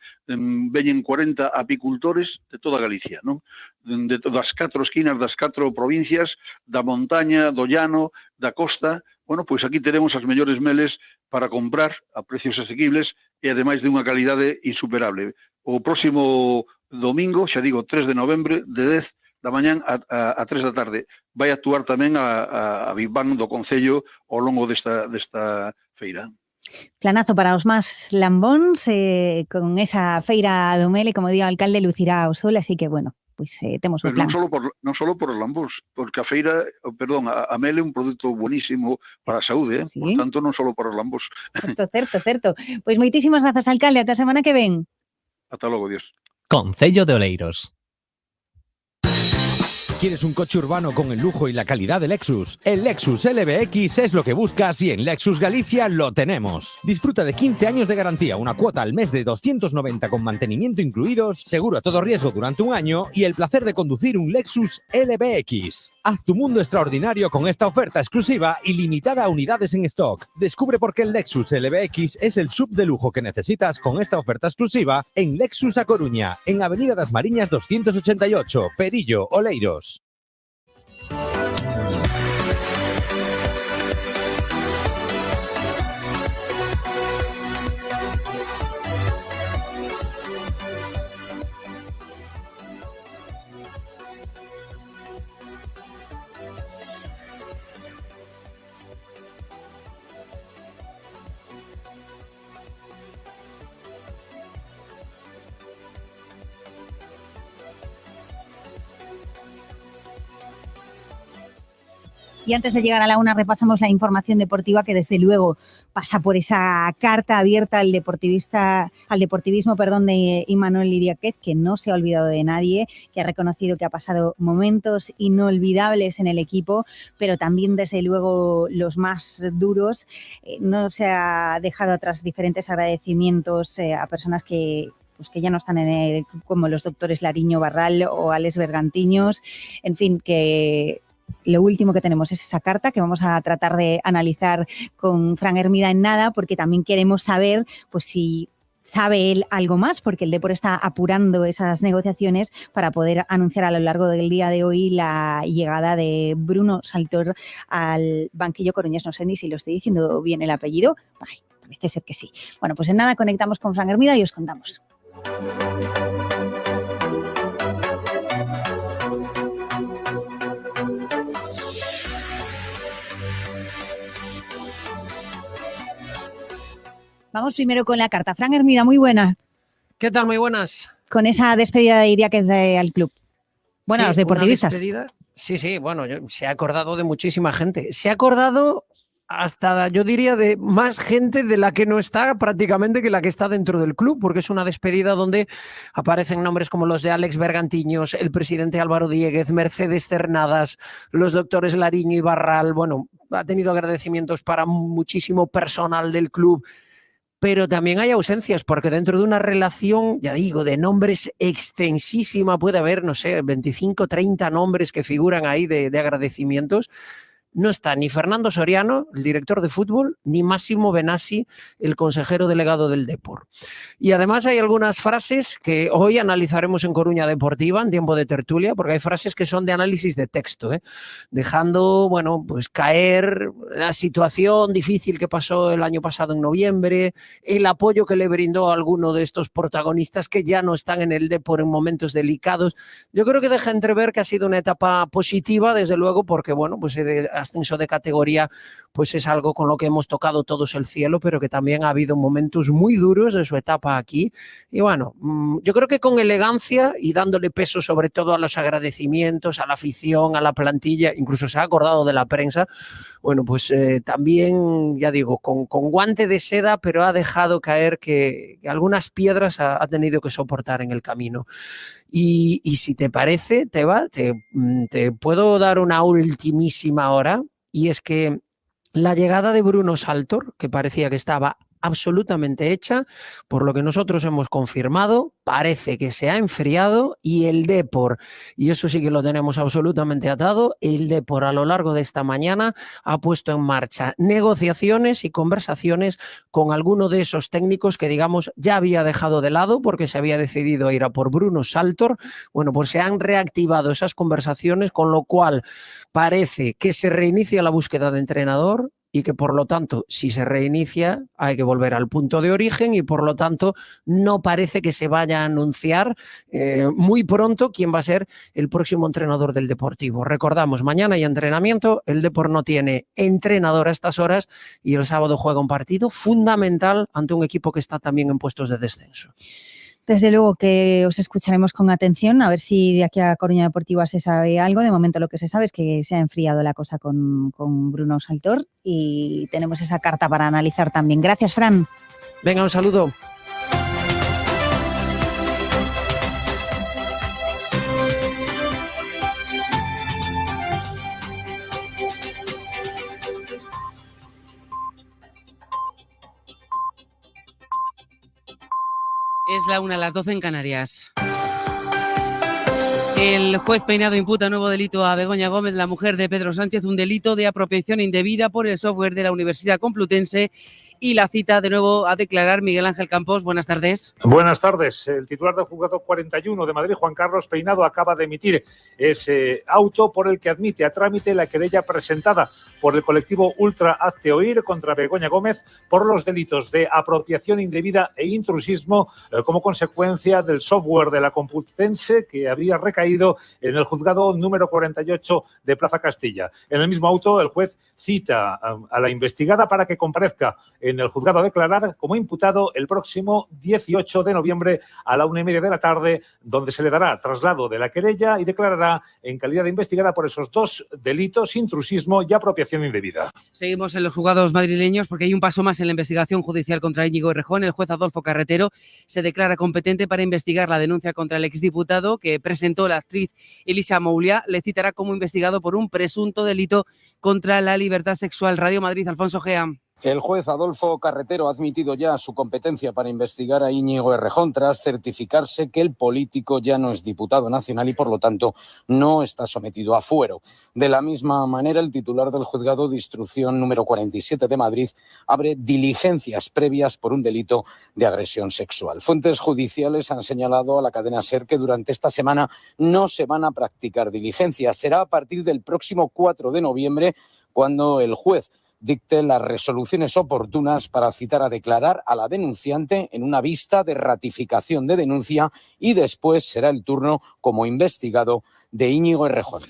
Veñen 40 apicultores de toda Galicia, non? Das 4 esquinas, das 4 provincias, da montaña, do llano, da costa. Bueno, pois aquí teremos as mellores meles para comprar a precios asequibles e ademais de unha calidade insuperable. O próximo domingo, xa digo, 3 de novembro, de 10 da mañán a 3 da tarde, vai actuar tamén a Big Bang do Concello ao longo desta feira. Planazo para os máis lambóns, con esa Feira do Mel, e como digo, o alcalde lucirá o sol, así que, bueno, pois temos o plan. Non só por os lambóns, porque a feira, a mel é un produto buenísimo para a saúde, ¿sí? Por tanto, non só por os lambóns. Certo. Pois moitísimas grazas, alcalde, ata a semana que ven. Ata logo, Dios. Concello de Oleiros. ¿Quieres un coche urbano con el lujo y la calidad de Lexus? El Lexus LBX es lo que buscas y en Lexus Galicia lo tenemos. Disfruta de 15 años de garantía, una cuota al mes de 290 con mantenimiento incluidos, seguro a todo riesgo durante un año y el placer de conducir un Lexus LBX. Haz tu mundo extraordinario con esta oferta exclusiva y limitada a unidades en stock. Descubre por qué el Lexus LBX es el sub de lujo que necesitas con esta oferta exclusiva en Lexus A Coruña, en Avenida das Mariñas 288, Perillo, Oleiros. Y antes de llegar a la 1 repasamos la información deportiva que desde luego pasa por esa carta abierta al deportivismo de Imanol Idiáquez, que no se ha olvidado de nadie, que ha reconocido que ha pasado momentos inolvidables en el equipo, pero también desde luego los más duros. No se ha dejado atrás diferentes agradecimientos a personas que ya no están en el, como los doctores Lariño Barral o Alex Bergantiños, en fin, que lo último que tenemos es esa carta que vamos a tratar de analizar con Fran Hermida en nada, porque también queremos saber pues si sabe él algo más, porque el Depor está apurando esas negociaciones para poder anunciar a lo largo del día de hoy la llegada de Bruno Saltor al banquillo coruñés. No sé ni si lo estoy diciendo bien el apellido. Ay, parece ser que sí. Bueno, pues en nada conectamos con Fran Hermida y os contamos. Vamos primero con la carta. Fran Hermida, muy buena. ¿Qué tal? Muy buenas. Con esa despedida de Idiáquez al club. Bueno, sí, los deportivistas. Sí, bueno, se ha acordado de muchísima gente. Se ha acordado hasta, yo diría, de más gente de la que no está prácticamente que la que está dentro del club, porque es una despedida donde aparecen nombres como los de Alex Bergantiños, el presidente Álvaro Diéguez, Mercedes Cernadas, los doctores Lariño y Barral. Bueno, ha tenido agradecimientos para muchísimo personal del club. Pero también hay ausencias, porque dentro de una relación, ya digo, de nombres extensísima, puede haber, no sé, 25, 30 nombres que figuran ahí de agradecimientos. No está ni Fernando Soriano, el director de fútbol, ni Máximo Benassi, el consejero delegado del Depor. Y además hay algunas frases que hoy analizaremos en Coruña Deportiva, en tiempo de tertulia, porque hay frases que son de análisis de texto, dejando, bueno, pues caer la situación difícil que pasó el año pasado en noviembre, el apoyo que le brindó a alguno de estos protagonistas que ya no están en el Depor en momentos delicados. Yo creo que deja entrever que ha sido una etapa positiva, desde luego, porque, bueno, pues ascenso de categoría pues es algo con lo que hemos tocado todos el cielo, pero que también ha habido momentos muy duros de su etapa aquí. Y bueno, yo creo que con elegancia y dándole peso sobre todo a los agradecimientos, a la afición, a la plantilla, incluso se ha acordado de la prensa, bueno, pues también, ya digo, con guante de seda, pero ha dejado caer que algunas piedras ha tenido que soportar en el camino. Y si te parece, Teba, te puedo dar una ultimísima hora, y es que la llegada de Bruno Saltor, que parecía que estaba absolutamente hecha, por lo que nosotros hemos confirmado, parece que se ha enfriado, y el Depor, y eso sí que lo tenemos absolutamente atado, el Depor a lo largo de esta mañana ha puesto en marcha negociaciones y conversaciones con alguno de esos técnicos que, digamos, ya había dejado de lado porque se había decidido a ir a por Bruno Saltor. Bueno, pues se han reactivado esas conversaciones, con lo cual parece que se reinicia la búsqueda de entrenador, y que por lo tanto, si se reinicia, hay que volver al punto de origen, y por lo tanto no parece que se vaya a anunciar muy pronto quién va a ser el próximo entrenador del Deportivo. Recordamos, mañana hay entrenamiento, el Depor no tiene entrenador a estas horas, y el sábado juega un partido fundamental ante un equipo que está también en puestos de descenso. Desde luego que os escucharemos con atención, a ver si de aquí a Coruña Deportiva se sabe algo. De momento lo que se sabe es que se ha enfriado la cosa con Bruno Saltor, y tenemos esa carta para analizar también. Gracias, Fran. Venga, un saludo. Es la 1, las 12 en Canarias. El juez Peinado imputa nuevo delito a Begoña Gómez, la mujer de Pedro Sánchez, un delito de apropiación indebida por el software de la Universidad Complutense. Y la cita de nuevo a declarar Miguel Ángel Campos. Buenas tardes. Buenas tardes. El titular del Juzgado 41 de Madrid, Juan Carlos Peinado, acaba de emitir ese auto por el que admite a trámite la querella presentada por el colectivo Ultra Hazte Oír contra Begoña Gómez por los delitos de apropiación indebida e intrusismo como consecuencia del software de la Complutense que había recaído en el juzgado número 48 de Plaza Castilla. En el mismo auto, el juez cita a la investigada para que comparezca en en el juzgado a declarar como imputado el próximo 18 de noviembre a la 1:30 de la tarde, donde se le dará traslado de la querella y declarará en calidad de investigada por esos dos delitos: intrusismo y apropiación indebida. Seguimos en los juzgados madrileños porque hay un paso más en la investigación judicial contra Íñigo Errejón. El juez Adolfo Carretero se declara competente para investigar la denuncia contra el exdiputado que presentó la actriz Elisa Mouliá. Le citará como investigado por un presunto delito contra la libertad sexual. Radio Madrid, Alfonso Gea. El juez Adolfo Carretero ha admitido ya su competencia para investigar a Íñigo Errejón tras certificarse que el político ya no es diputado nacional y, por lo tanto, no está sometido a fuero. De la misma manera, el titular del juzgado de instrucción número 47 de Madrid abre diligencias previas por un delito de agresión sexual. Fuentes judiciales han señalado a la cadena SER que durante esta semana no se van a practicar diligencias. Será a partir del próximo 4 de noviembre cuando el juez dicte las resoluciones oportunas para citar a declarar a la denunciante en una vista de ratificación de denuncia y después será el turno como investigado de Íñigo Errejón.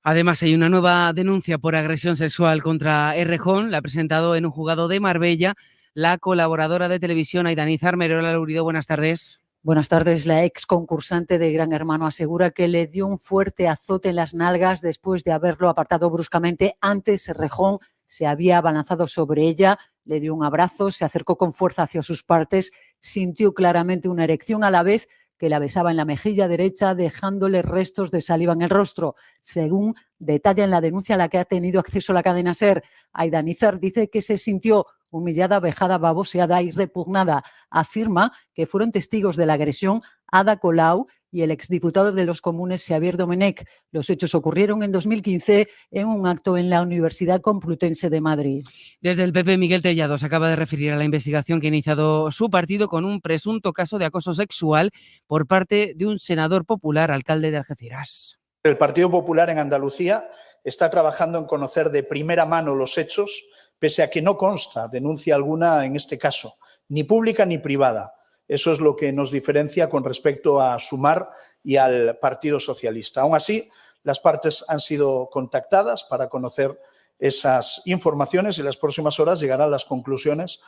Además, hay una nueva denuncia por agresión sexual contra Errejón. La ha presentado en un juzgado de Marbella la colaboradora de televisión Aidanizar Merola Lurido. Buenas tardes. Buenas tardes. La ex concursante de Gran Hermano asegura que le dio un fuerte azote en las nalgas después de haberlo apartado bruscamente. Antes, Errejón se había abalanzado sobre ella, le dio un abrazo, se acercó con fuerza hacia sus partes, sintió claramente una erección a la vez que la besaba en la mejilla derecha, dejándole restos de saliva en el rostro. Según detalla en la denuncia a la que ha tenido acceso la cadena SER, Aidanizar dice que se sintió humillada, vejada, baboseada y repugnada. Afirma que fueron testigos de la agresión Ada Colau y el exdiputado de los Comunes, Xavier Domenech. Los hechos ocurrieron en 2015 en un acto en la Universidad Complutense de Madrid. Desde el PP, Miguel Tellado se acaba de referir a la investigación que ha iniciado su partido con un presunto caso de acoso sexual por parte de un senador popular, alcalde de Algeciras. El Partido Popular en Andalucía está trabajando en conocer de primera mano los hechos, pese a que no consta denuncia alguna en este caso, ni pública ni privada. Eso es lo que nos diferencia con respecto a Sumar y al Partido Socialista. Aún así, las partes han sido contactadas para conocer esas informaciones y en las próximas horas llegarán las conclusiones.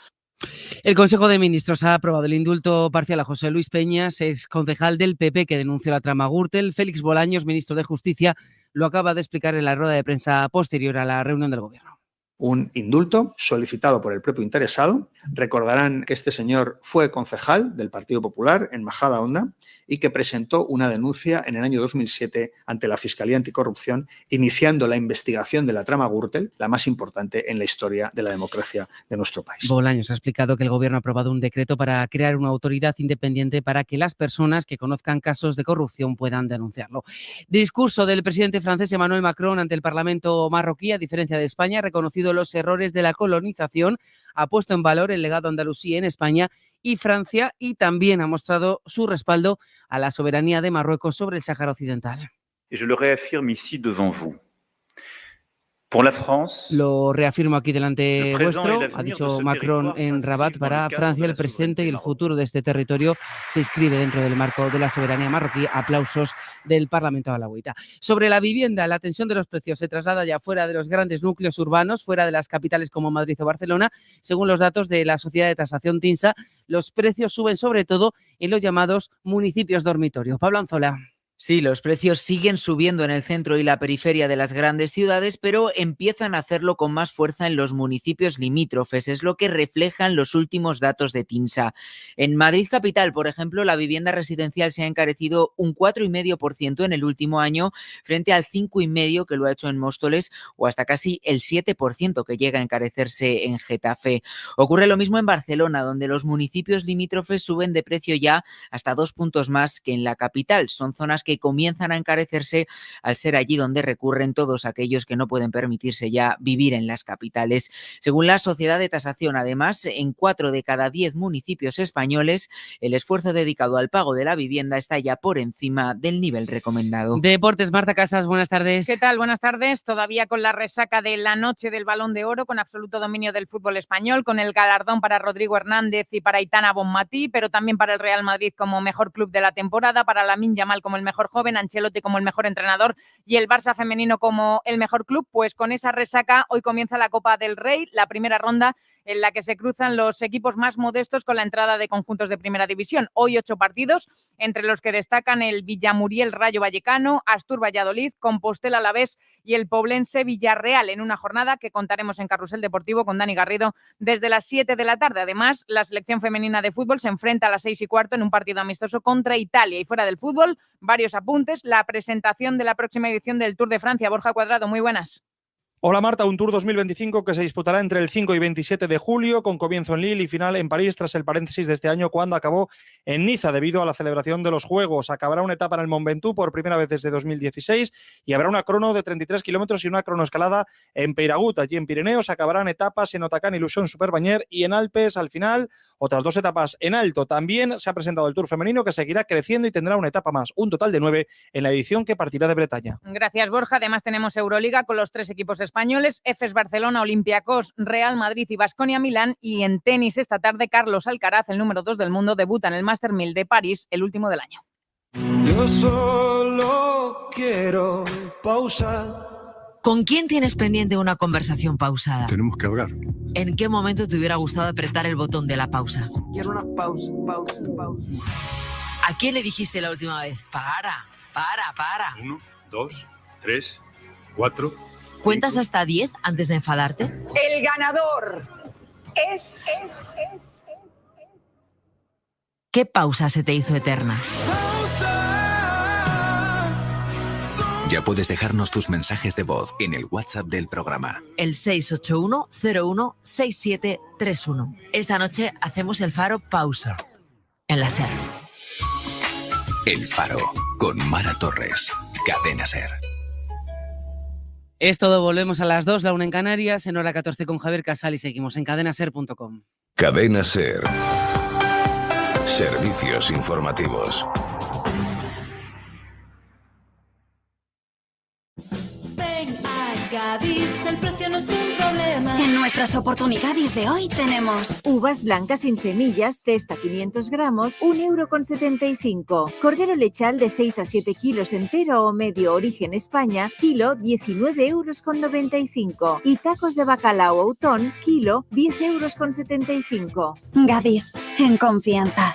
El Consejo de Ministros ha aprobado el indulto parcial a José Luis Peñas, exconcejal del PP que denunció la trama Gürtel. Félix Bolaños, ministro de Justicia, lo acaba de explicar en la rueda de prensa posterior a la reunión del Gobierno. Un indulto solicitado por el propio interesado. Recordarán que este señor fue concejal del Partido Popular en Majadahonda y que presentó una denuncia en el año 2007 ante la Fiscalía Anticorrupción, iniciando la investigación de la trama Gürtel, la más importante en la historia de la democracia de nuestro país. Bolaños ha explicado que el Gobierno ha aprobado un decreto para crear una autoridad independiente para que las personas que conozcan casos de corrupción puedan denunciarlo. Discurso del presidente francés Emmanuel Macron ante el Parlamento marroquí. A diferencia de España, ha reconocido los errores de la colonización, ha puesto en valor el legado andalusí en España y Francia y también ha mostrado su respaldo a la soberanía de Marruecos sobre el Sáhara Occidental. Et je le réaffirme ici devant vous. Pour la France, lo reafirmo aquí delante vuestro, ha dicho Macron en Rabat. Para Francia, el presente y el futuro de este territorio se inscribe dentro del marco de la soberanía marroquí. Aplausos del Parlamento alauita. Sobre la vivienda, la tensión de los precios se traslada ya fuera de los grandes núcleos urbanos, fuera de las capitales como Madrid o Barcelona. Según los datos de la Sociedad de Tasación TINSA, los precios suben sobre todo en los llamados municipios dormitorio. Pablo Anzola. Sí, los precios siguen subiendo en el centro y la periferia de las grandes ciudades, pero empiezan a hacerlo con más fuerza en los municipios limítrofes. Es lo que reflejan los últimos datos de TINSA. En Madrid capital, por ejemplo, la vivienda residencial se ha encarecido un 4,5% en el último año, frente al 5,5% que lo ha hecho en Móstoles, o hasta casi el 7% que llega a encarecerse en Getafe. Ocurre lo mismo en Barcelona, donde los municipios limítrofes suben de precio ya hasta 2 puntos más que en la capital. Son zonas que comienzan a encarecerse al ser allí donde recurren todos aquellos que no pueden permitirse ya vivir en las capitales. Según la Sociedad de Tasación, además, en 4 de cada 10 municipios españoles, el esfuerzo dedicado al pago de la vivienda está ya por encima del nivel recomendado. Deportes, Marta Casas, buenas tardes. ¿Qué tal? Buenas tardes. Todavía con la resaca de la noche del Balón de Oro, con absoluto dominio del fútbol español, con el galardón para Rodrigo Hernández y para Aitana Bonmatí, pero también para el Real Madrid como mejor club de la temporada, para Lamine Yamal como el mejor joven, Ancelotti como el mejor entrenador y el Barça femenino como el mejor club. Pues con esa resaca hoy comienza la Copa del Rey, la primera ronda en la que se cruzan los equipos más modestos con la entrada de conjuntos de primera división. Hoy 8 partidos, entre los que destacan el Villamuriel Rayo Vallecano, Astur Valladolid, Compostela Alavés y el Poblense Villarreal, en una jornada que contaremos en Carrusel Deportivo con Dani Garrido desde las 7 de la tarde. Además, la selección femenina de fútbol se enfrenta a las 6:15 en un partido amistoso contra Italia. Y fuera del fútbol, varios apuntes. La presentación de la próxima edición del Tour de Francia. Borja Cuadrado, muy buenas. Hola Marta, un Tour 2025 que se disputará entre el 5 y 27 de julio, con comienzo en Lille y final en París, tras el paréntesis de este año cuando acabó en Niza debido a la celebración de los Juegos. Acabará una etapa en el Mont Ventoux por primera vez desde 2016 y habrá una crono de 33 kilómetros y una cronoescalada en Peiragut. Allí en Pirineos acabarán etapas en Otakán, Ilusión, Superbañer, y en Alpes al final otras 2 etapas en alto. También se ha presentado el Tour femenino, que seguirá creciendo y tendrá una etapa más, un total de 9 en la edición que partirá de Bretaña. Gracias, Borja. Además tenemos Euroliga con los 3 equipos españoles: EFES Barcelona, Olympiacos, Real Madrid y Baskonia Milán. Y en tenis esta tarde, Carlos Alcaraz, el número 2 del mundo, debuta en el Master 1000 de París, el último del año. Yo solo quiero pausar. ¿Con quién tienes pendiente una conversación pausada? Tenemos que hablar. ¿En qué momento te hubiera gustado apretar el botón de la pausa? Quiero una pausa. ¿A quién le dijiste la última vez? Para. 1, 2, 3, 4... ¿Cuentas hasta 10 antes de enfadarte? El ganador es... ¿Qué pausa se te hizo eterna? Ya puedes dejarnos tus mensajes de voz en el WhatsApp del programa. El 681-01-6731. Esta noche hacemos el Faro Pausa en la SER. El Faro, con Mara Torres. Cadena SER. Es todo, volvemos a las 2, la 1 en Canarias, en hora 14 con Javier Casal y seguimos en cadenaser.com. Cadena SER. Servicios informativos. Ven a Gadis, el precio no es un problema. En nuestras oportunidades de hoy tenemos uvas blancas sin semillas, cesta 500 gramos, 1,75 €. Cordero lechal de 6 a 7 kilos entero o medio, origen España, kilo 19,95 €. Y tacos de bacalao Outón, kilo 10,75 €. Gadis, en confianza.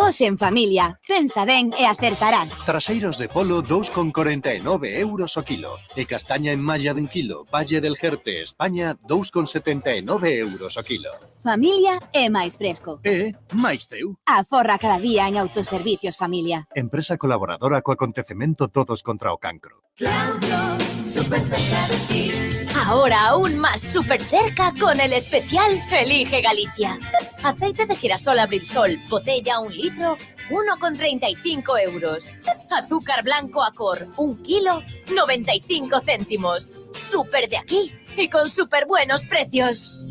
Hoxe en familia, pensa ben e acertarás. Traseiros de polo 2,49 € o kilo. E castaña en malla de 1 kilo, Valle del Jerte, España, 2,79 € o kilo. Familia é máis fresco. E máis teu. Aforra cada día en Autoservicios Familia. Empresa colaboradora co acontecemento Todos contra o Cancro. Claudio, súper cerca de ti. Ahora aún más súper cerca con el especial Elige Galicia. Aceite de girasol Abrilsol, botella 1 litro, 1,35 €. Azúcar blanco Acor, 1 kilo, 95 céntimos. Súper de aquí y con súper buenos precios.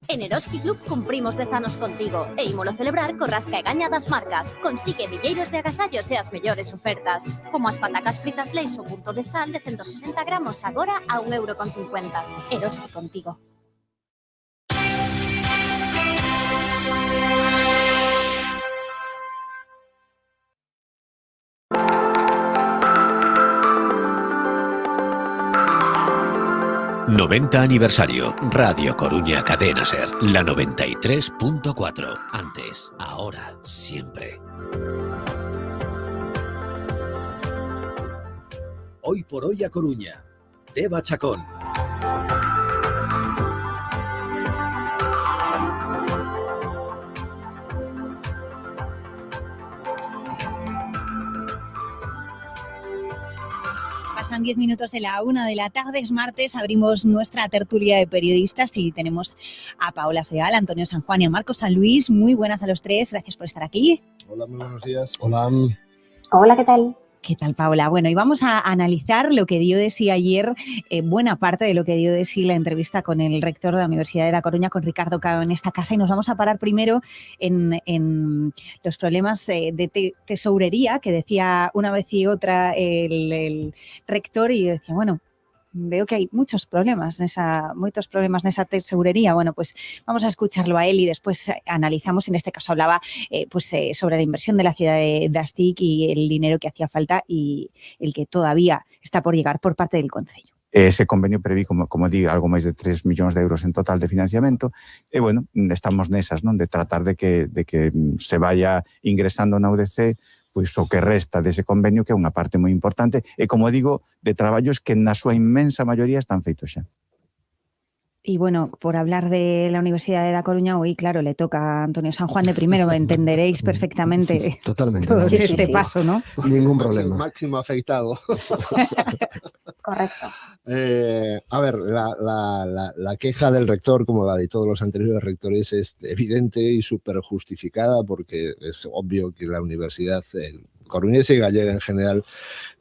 En Eroski Club cumprimos 10 anos contigo e ímolo celebrar co rasca e gaña das marcas. Consigue milleiros de agasallos e as mellores ofertas, como as patacas fritas Leis o punto de sal de 160 gramos agora a 1,50 €. Eroski contigo. ¡90 aniversario! Radio Coruña Cadena SER, la 93.4. Antes, ahora, siempre. Hoy por hoy a Coruña. Deva Chacón. Pasan 10 minutos de la 1 de la tarde, es martes, abrimos nuestra tertulia de periodistas y tenemos a Paola Feal, Antonio San Juan y a Marcos San Luis. Muy buenas a los tres, gracias por estar aquí. Hola, muy buenos días. Hola. Hola, ¿qué tal? ¿Qué tal, Paola? Bueno, y vamos a analizar lo que dio de sí ayer, buena parte de lo que dio de sí la entrevista con el rector de la Universidad de La Coruña, con Ricardo Cao, en esta casa, y nos vamos a parar primero en los problemas de tesourería que decía una vez y otra el rector, y decía, bueno, veo que hay muchos problemas en esa tesourería. Bueno, pues vamos a escucharlo a él y después analizamos. En este caso hablaba sobre la inversión de la ciudad de Dastic y el dinero que hacía falta y el que todavía está por llegar por parte del Concello. ese convenio preví, como digo, algo máis de 3 millóns de euros en total de financiamento, e, bueno, estamos nesas, non, de tratar de que se vaya ingresando na UDC pois o que resta dese convenio, que é unha parte moi importante, e, como digo, de traballos que na súa inmensa maioría están feitos xa. Y bueno, por hablar de la Universidad de Da Coruña, hoy, claro, le toca a Antonio San Juan de primero, entenderéis perfectamente Totalmente. todo este paso, ¿no? Ningún problema. Máximo afectado. Correcto. A ver, la queja del rector, como la de todos los anteriores rectores, es evidente y súper justificada, porque es obvio que la universidad coruñesa y gallega en general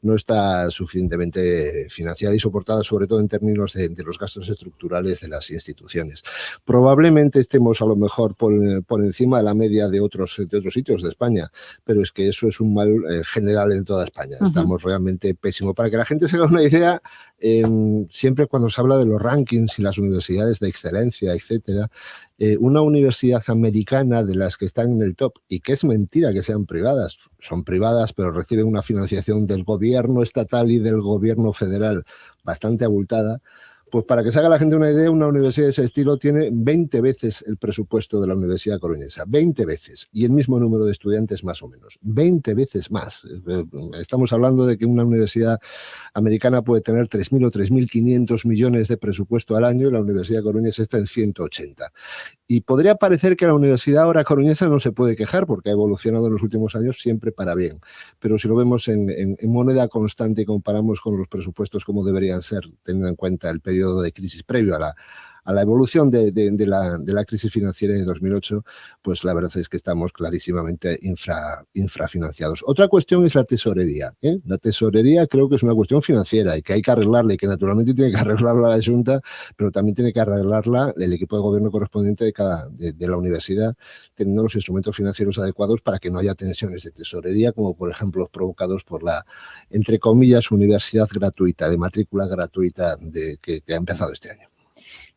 no está suficientemente financiada y soportada, sobre todo en términos de los gastos estructurales de las instituciones. Probablemente estemos a lo mejor por encima de la media de otros sitios de España, pero es que eso es un mal general en toda España. Estamos realmente pésimos. Para que la gente se haga una idea, siempre cuando se habla de los rankings y las universidades de excelencia, etcétera, una universidad americana de las que están en el top, y que es mentira que sean privadas, son privadas pero reciben una financiación del gobierno estatal y del gobierno federal bastante abultada, pues para que se haga la gente una idea, una universidad de ese estilo tiene 20 veces el presupuesto de la Universidad Coruñesa, 20 veces, y el mismo número de estudiantes más o menos, 20 veces más. Estamos hablando de que una universidad americana puede tener 3.000 o 3.500 millones de presupuesto al año y la Universidad Coruñesa está en 180. Y podría parecer que la universidad ahora coruñesa no se puede quejar porque ha evolucionado en los últimos años siempre para bien, pero si lo vemos en moneda constante y comparamos con los presupuestos como deberían ser, teniendo en cuenta el periodo de crisis previo a la evolución de la crisis financiera de 2008, pues la verdad es que estamos clarísimamente infrafinanciados. Otra cuestión es la tesorería. La tesorería creo que es una cuestión financiera y que hay que arreglarla, y que naturalmente tiene que arreglarla la Junta, pero también tiene que arreglarla el equipo de gobierno correspondiente de la universidad, teniendo los instrumentos financieros adecuados para que no haya tensiones de tesorería, como por ejemplo los provocados por la, entre comillas, universidad gratuita, de matrícula gratuita que ha empezado este año.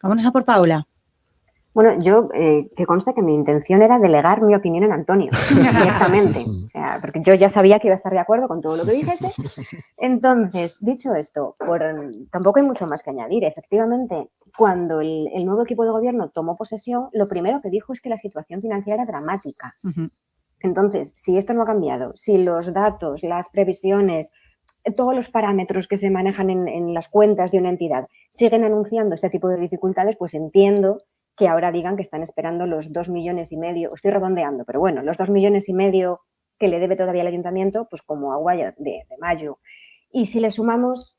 Vámonos a por Paula. Bueno, yo, que conste que mi intención era delegar mi opinión en Antonio, directamente. O sea, porque yo ya sabía que iba a estar de acuerdo con todo lo que dijese. Entonces, dicho esto, tampoco hay mucho más que añadir. Efectivamente, cuando el nuevo equipo de gobierno tomó posesión, lo primero que dijo es que la situación financiera era dramática. Entonces, si esto no ha cambiado, si los datos, las previsiones, todos los parámetros que se manejan en las cuentas de una entidad siguen anunciando este tipo de dificultades, pues entiendo que ahora digan que están esperando los 2,5 millones, estoy redondeando, pero bueno, los 2,5 millones que le debe todavía el ayuntamiento, pues como agua de mayo. Y si le sumamos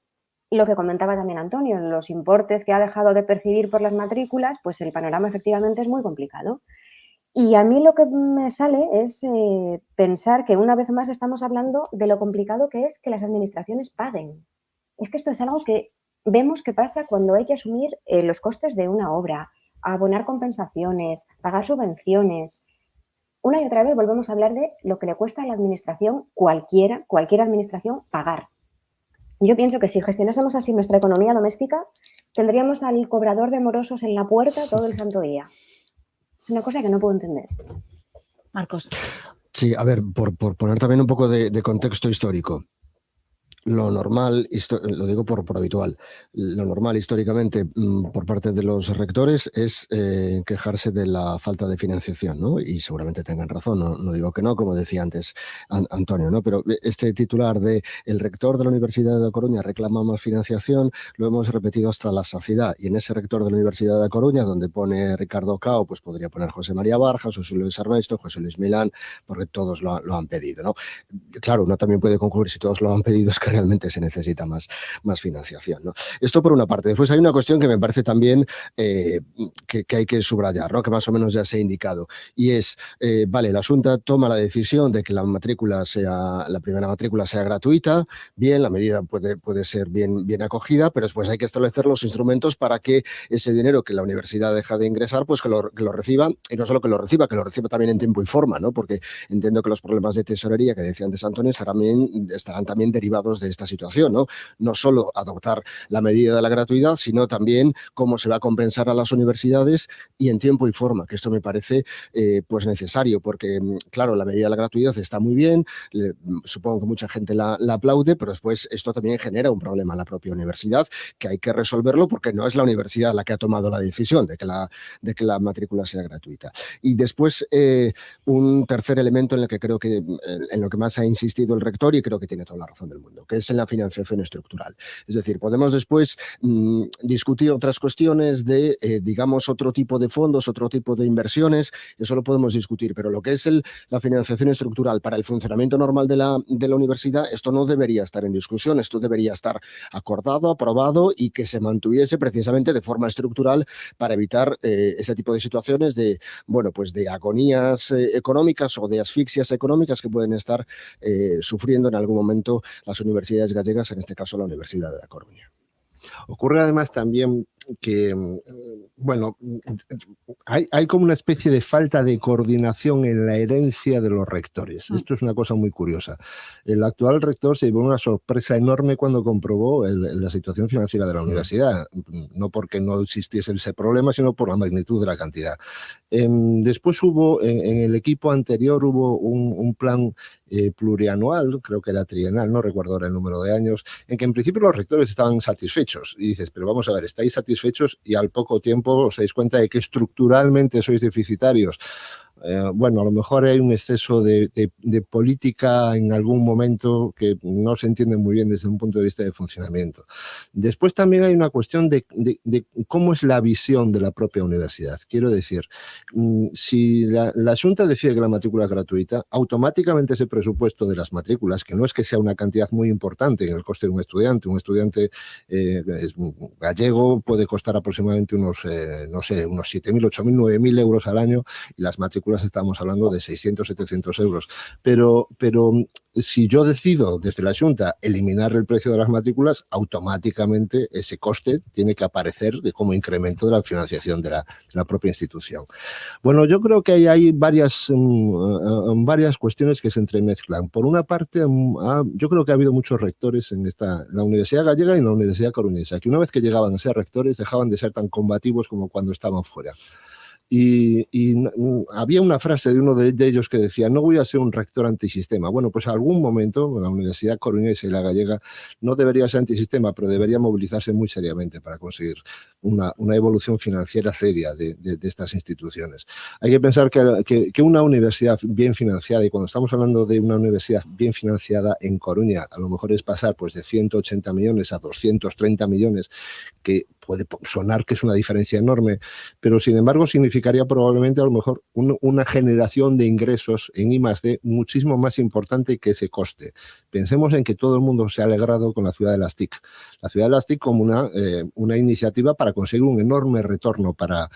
lo que comentaba también Antonio, los importes que ha dejado de percibir por las matrículas, pues el panorama efectivamente es muy complicado. Y a mí lo que me sale es pensar que una vez más estamos hablando de lo complicado que es que las administraciones paguen. Es que esto es algo que vemos que pasa cuando hay que asumir los costes de una obra, abonar compensaciones, pagar subvenciones. Una y otra vez volvemos a hablar de lo que le cuesta a la administración, cualquier administración, pagar. Yo pienso que si gestionásemos así nuestra economía doméstica, tendríamos al cobrador de morosos en la puerta todo el santo día. Es una cosa que no puedo entender. Marcos. Sí, a ver, por poner también un poco de contexto histórico. Lo normal, lo digo por habitual, lo normal históricamente por parte de los rectores es quejarse de la falta de financiación, ¿no? Y seguramente tengan razón, no digo que no, como decía antes Antonio, ¿no? Pero este titular de el rector de la Universidad de Da Coruña reclama más financiación, lo hemos repetido hasta la saciedad, y en ese rector de la Universidad de Da Coruña, donde pone Ricardo Cao, pues podría poner José María Barjas, José Luis Armesto, José Luis Milán, porque todos lo han pedido, ¿no? Claro, uno también puede concluir, si todos lo han pedido, es que realmente se necesita más financiación, ¿no? Esto por una parte. Después hay una cuestión que me parece también que hay que subrayar, ¿no? Que más o menos ya se ha indicado, y es, vale, la Junta toma la decisión de que la primera matrícula sea gratuita, bien, la medida puede ser bien acogida, pero después hay que establecer los instrumentos para que ese dinero que la universidad deja de ingresar, pues que lo reciba, y no solo que lo reciba también en tiempo y forma, ¿no? Porque entiendo que los problemas de tesorería que decía antes Antonio estarán también derivados de esta situación, ¿no? No solo adoptar la medida de la gratuidad, sino también cómo se va a compensar a las universidades y en tiempo y forma, que esto me parece pues necesario, porque claro, la medida de la gratuidad está muy bien, supongo que mucha gente la aplaude, pero después esto también genera un problema en la propia universidad que hay que resolverlo, porque no es la universidad la que ha tomado la decisión de que la matrícula sea gratuita. Y después un tercer elemento en el que creo que en lo que más ha insistido el rector, y creo que tiene toda la razón del mundo, que es en la financiación estructural. Es decir, podemos después discutir otras cuestiones de, digamos, otro tipo de fondos, otro tipo de inversiones, eso lo podemos discutir, pero lo que es la financiación estructural para el funcionamiento normal de la universidad, esto no debería estar en discusión, esto debería estar acordado, aprobado y que se mantuviese precisamente de forma estructural para evitar ese tipo de situaciones de, bueno, pues de agonías económicas o de asfixias económicas que pueden estar sufriendo en algún momento las universidades gallegas, en este caso la Universidad de La Coruña. Ocurre además también que, bueno, hay como una especie de falta de coordinación en la herencia de los rectores. Esto es una cosa muy curiosa. El actual rector se llevó una sorpresa enorme cuando comprobó la situación financiera de la universidad, no porque no existiese ese problema, sino por la magnitud de la cantidad. Después hubo, en el equipo anterior, hubo un plan plurianual, creo que era trienal, no recuerdo ahora el número de años, en que en principio los rectores estaban satisfechos. Y dices, pero vamos a ver, estáis satisfechos y al poco tiempo os dais cuenta de que estructuralmente sois deficitarios. Bueno, a lo mejor hay un exceso de política en algún momento que no se entiende muy bien desde un punto de vista de funcionamiento. Después también hay una cuestión de cómo es la visión de la propia universidad. Quiero decir, si la Junta decide que la matrícula es gratuita, automáticamente ese presupuesto de las matrículas, que no es que sea una cantidad muy importante en el coste de un estudiante gallego puede costar aproximadamente unos 7.000, 8.000, 9.000 euros al año, y las matrículas estamos hablando de 600, 700 euros. Pero si yo decido desde la Junta eliminar el precio de las matrículas, automáticamente ese coste tiene que aparecer como incremento de la financiación de la propia institución. Bueno, yo creo que hay varias cuestiones que se entremezclan. Por una parte, yo creo que ha habido muchos rectores en la Universidad Gallega y en la Universidad Coruñesa, que una vez que llegaban a ser rectores dejaban de ser tan combativos como cuando estaban fuera. Y había una frase de uno de ellos que decía, no voy a ser un rector antisistema. Bueno, pues en algún momento la Universidad Coruñesa y la Gallega no debería ser antisistema, pero debería movilizarse muy seriamente para conseguir una evolución financiera seria de estas instituciones. Hay que pensar que una universidad bien financiada, y cuando estamos hablando de una universidad bien financiada en Coruña, a lo mejor es pasar pues de 180 millones a 230 millones, que puede sonar que es una diferencia enorme, pero sin embargo significaría probablemente a lo mejor una generación de ingresos en I+D muchísimo más importante que ese coste. Pensemos en que todo el mundo se ha alegrado con la ciudad de las TIC. La ciudad de las TIC como una iniciativa para conseguir un enorme retorno para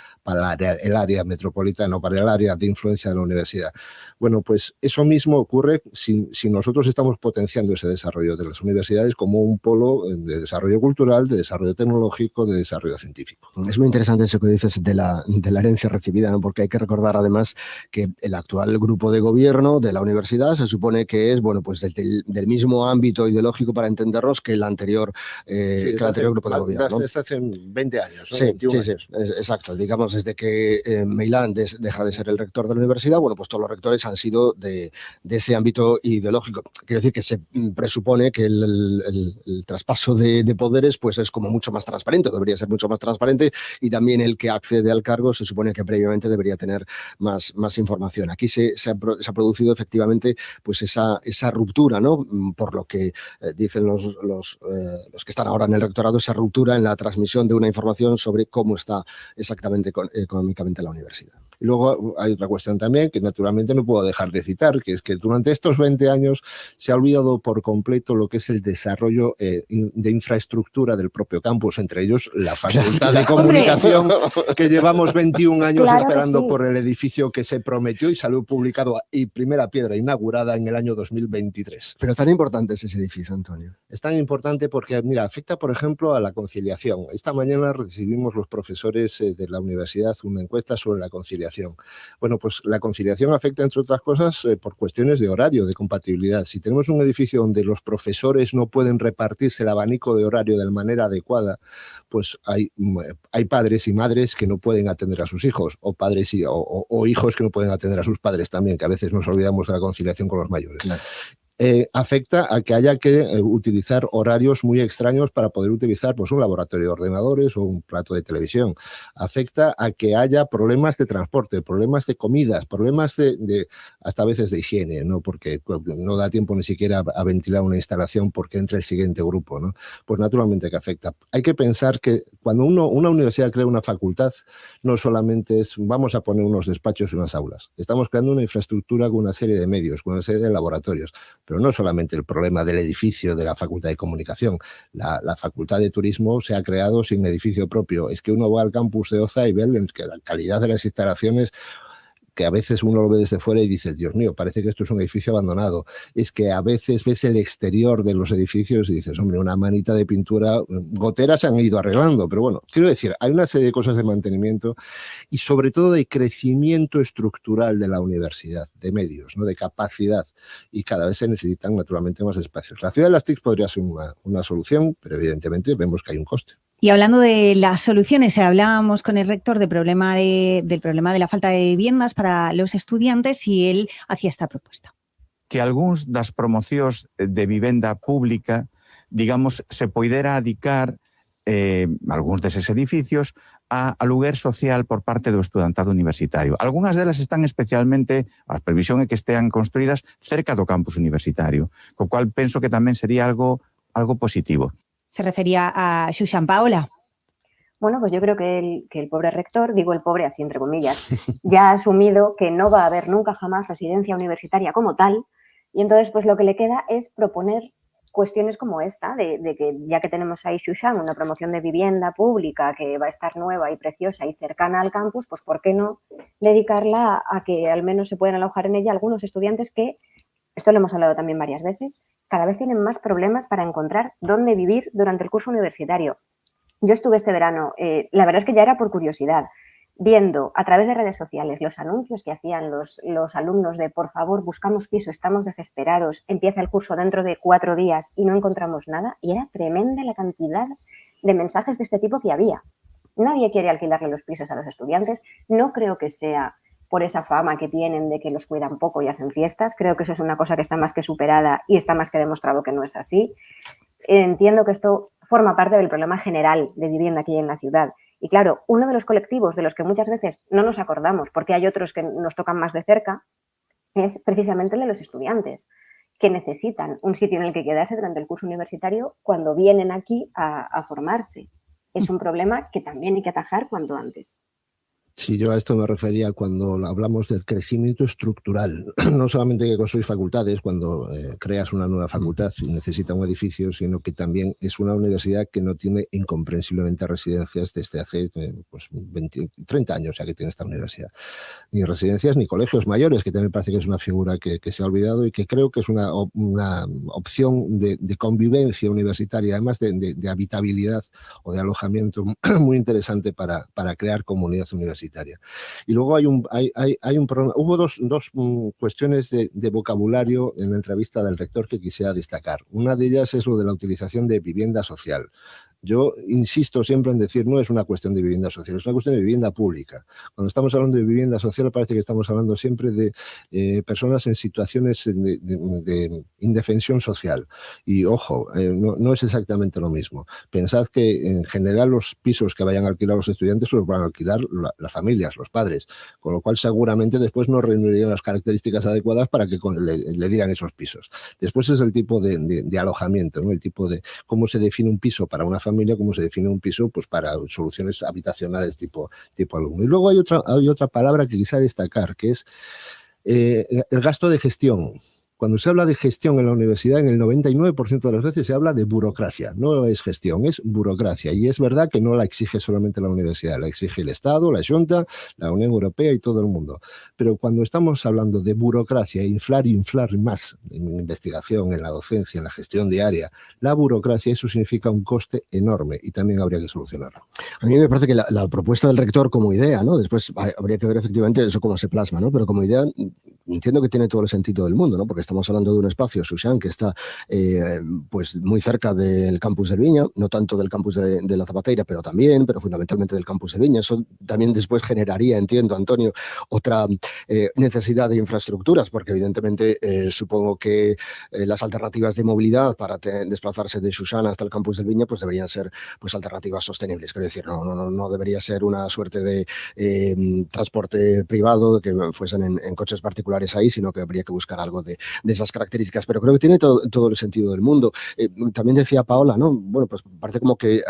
el área metropolitana, para el área de influencia de la universidad. Bueno, pues eso mismo ocurre si nosotros estamos potenciando ese desarrollo de las universidades como un polo de desarrollo cultural, de desarrollo tecnológico, de desarrollo científico. Es muy interesante eso que dices de la herencia recibida, ¿no? Porque hay que recordar además que el actual grupo de gobierno de la universidad se supone que es, bueno, pues desde del mismo ámbito ideológico, para entendernos, que el anterior, grupo de gobierno, ¿no? Desde hace 20 años, ¿no? Sí, 21 años. Exacto. Digamos, desde que Meilán deja de ser el rector de la universidad, bueno, pues todos los rectores han sido de ese ámbito ideológico. Quiero decir que se presupone que el traspaso de poderes pues es como mucho más transparente, debería ser mucho más transparente, y también el que accede al cargo se supone que previamente debería tener más información. Aquí se ha producido efectivamente pues esa ruptura, ¿no? Por lo que dicen los que están ahora en el rectorado, esa ruptura en la transmisión de una información sobre cómo está exactamente económicamente la universidad. Y luego hay otra cuestión también que naturalmente no puedo dejar de citar, que es que durante estos 20 años se ha olvidado por completo lo que es el desarrollo de infraestructura del propio campus, entre ellos la facultad de comunicación que llevamos 21 años esperando por el edificio que se prometió y salió publicado y primera piedra inaugurada en el año 2023. Pero tan importante es ese edificio, Antonio. Es tan importante porque, mira, afecta, por ejemplo, a la conciliación. Esta mañana recibimos los profesores de la universidad una encuesta sobre la conciliación. Bueno, pues la conciliación afecta, entre otras cosas, por cuestiones de horario, de compatibilidad. Si tenemos un edificio donde los profesores no pueden repartirse el abanico de horario de manera adecuada, pues hay padres y madres que no pueden atender a sus hijos, o padres o hijos que no pueden atender a sus padres también, que a veces nos olvidamos de la conciliación con los mayores. Claro. Afecta a que haya que utilizar horarios muy extraños para poder utilizar pues, un laboratorio de ordenadores o un plato de televisión. Afecta a que haya problemas de transporte, problemas de comidas, problemas de hasta a veces de higiene, ¿no? Porque no da tiempo ni siquiera a ventilar una instalación porque entra el siguiente grupo, ¿no? Pues naturalmente que afecta. Hay que pensar que cuando una universidad crea una facultad, no solamente es vamos a poner unos despachos y unas aulas. Estamos creando una infraestructura con una serie de medios, con una serie de laboratorios. Pero no solamente el problema del edificio de la Facultad de Comunicación. La Facultad de Turismo se ha creado sin edificio propio. Es que uno va al campus de Oza y ve que la calidad de las instalaciones, que a veces uno lo ve desde fuera y dices, Dios mío, parece que esto es un edificio abandonado. Es que a veces ves el exterior de los edificios y dices, hombre, una manita de pintura, goteras se han ido arreglando, pero bueno, quiero decir, hay una serie de cosas de mantenimiento y sobre todo de crecimiento estructural de la universidad, de medios, ¿no? De capacidad, y cada vez se necesitan naturalmente más espacios. La ciudad de las TIC podría ser una solución, pero evidentemente vemos que hay un coste. Y hablando de las soluciones, hablábamos con el rector del problema de la falta de viviendas para los estudiantes y él hacía esta propuesta. Que algúns das promocións de vivenda pública, digamos, se poidera adicar algúns deses edificios a aluguer social por parte do estudantado universitario. Algúnas delas están especialmente, a previsión é que estean construídas cerca do campus universitario, co cual penso que tamén sería algo positivo. ¿Se refería a Xuxan Paola? Bueno, pues yo creo que el pobre rector, digo el pobre así entre comillas, ya ha asumido que no va a haber nunca jamás residencia universitaria como tal, y entonces pues lo que le queda es proponer cuestiones como esta, de que ya que tenemos ahí Xuxan, una promoción de vivienda pública que va a estar nueva y preciosa y cercana al campus, pues ¿por qué no dedicarla a que al menos se puedan alojar en ella algunos estudiantes que, esto lo hemos hablado también varias veces, cada vez tienen más problemas para encontrar dónde vivir durante el curso universitario. Yo estuve este verano, la verdad es que ya era por curiosidad, viendo a través de redes sociales los anuncios que hacían los alumnos de por favor, buscamos piso, estamos desesperados, empieza el curso dentro de 4 días y no encontramos nada, y era tremenda la cantidad de mensajes de este tipo que había. Nadie quiere alquilarle los pisos a los estudiantes, no creo que sea por esa fama que tienen de que los cuidan poco y hacen fiestas. Creo que eso es una cosa que está más que superada y está más que demostrado que no es así. Entiendo que esto forma parte del problema general de vivienda aquí en la ciudad. Y claro, uno de los colectivos de los que muchas veces no nos acordamos, porque hay otros que nos tocan más de cerca, es precisamente el de los estudiantes, que necesitan un sitio en el que quedarse durante el curso universitario cuando vienen aquí a formarse. Es un problema que también hay que atajar cuanto antes. Sí, yo a esto me refería cuando hablamos del crecimiento estructural. No solamente que construir facultades cuando creas una nueva facultad y necesita un edificio, sino que también es una universidad que no tiene incomprensiblemente residencias desde hace 30 años ya que tiene esta universidad. Ni residencias ni colegios mayores, que también parece que es una figura que se ha olvidado y que creo que es una opción de convivencia universitaria, además de habitabilidad o de alojamiento muy interesante para crear comunidad universitaria. Y luego hay un problema. Hubo dos cuestiones de vocabulario en la entrevista del rector que quisiera destacar. Una de ellas es lo de la utilización de vivienda social. Yo insisto siempre en decir, no es una cuestión de vivienda social, es una cuestión de vivienda pública. Cuando estamos hablando de vivienda social parece que estamos hablando siempre de personas en situaciones de indefensión social. Y ojo, no es exactamente lo mismo. Pensad que en general los pisos que vayan a alquilar los estudiantes los van a alquilar las familias, los padres, con lo cual seguramente después no reunirían las características adecuadas para que le dieran esos pisos. Después es el tipo de alojamiento, ¿no? El tipo de cómo se define un piso para una familia, cómo se define un piso pues para soluciones habitacionales tipo alumno. Y luego hay otra palabra que quisiera destacar, que es el gasto de gestión. Cuando se habla de gestión en la universidad, en el 99% de las veces se habla de burocracia. No es gestión, es burocracia. Y es verdad que no la exige solamente la universidad, la exige el Estado, la Junta, la Unión Europea y todo el mundo. Pero cuando estamos hablando de burocracia, inflar más en investigación, en la docencia, en la gestión diaria, la burocracia, eso significa un coste enorme y también habría que solucionarlo. A mí me parece que la propuesta del rector como idea, ¿no? Después habría que ver efectivamente eso cómo se plasma, ¿no? Pero como idea entiendo que tiene todo el sentido del mundo, ¿no? Porque estamos hablando de un espacio, Xuxán, que está pues muy cerca del campus del Viña, no tanto del campus de la Zapateira, pero fundamentalmente del campus del Viña. Eso también después generaría, entiendo, Antonio, otra necesidad de infraestructuras, porque evidentemente supongo que las alternativas de movilidad para desplazarse de Xuxán hasta el campus del Viña pues deberían ser pues alternativas sostenibles. Quiero decir, no debería ser una suerte de transporte privado que fuesen en coches particulares ahí, sino que habría que buscar algo de esas características. Pero creo que tiene todo el sentido del mundo. También decía Paola, ¿no? Bueno, pues parece como que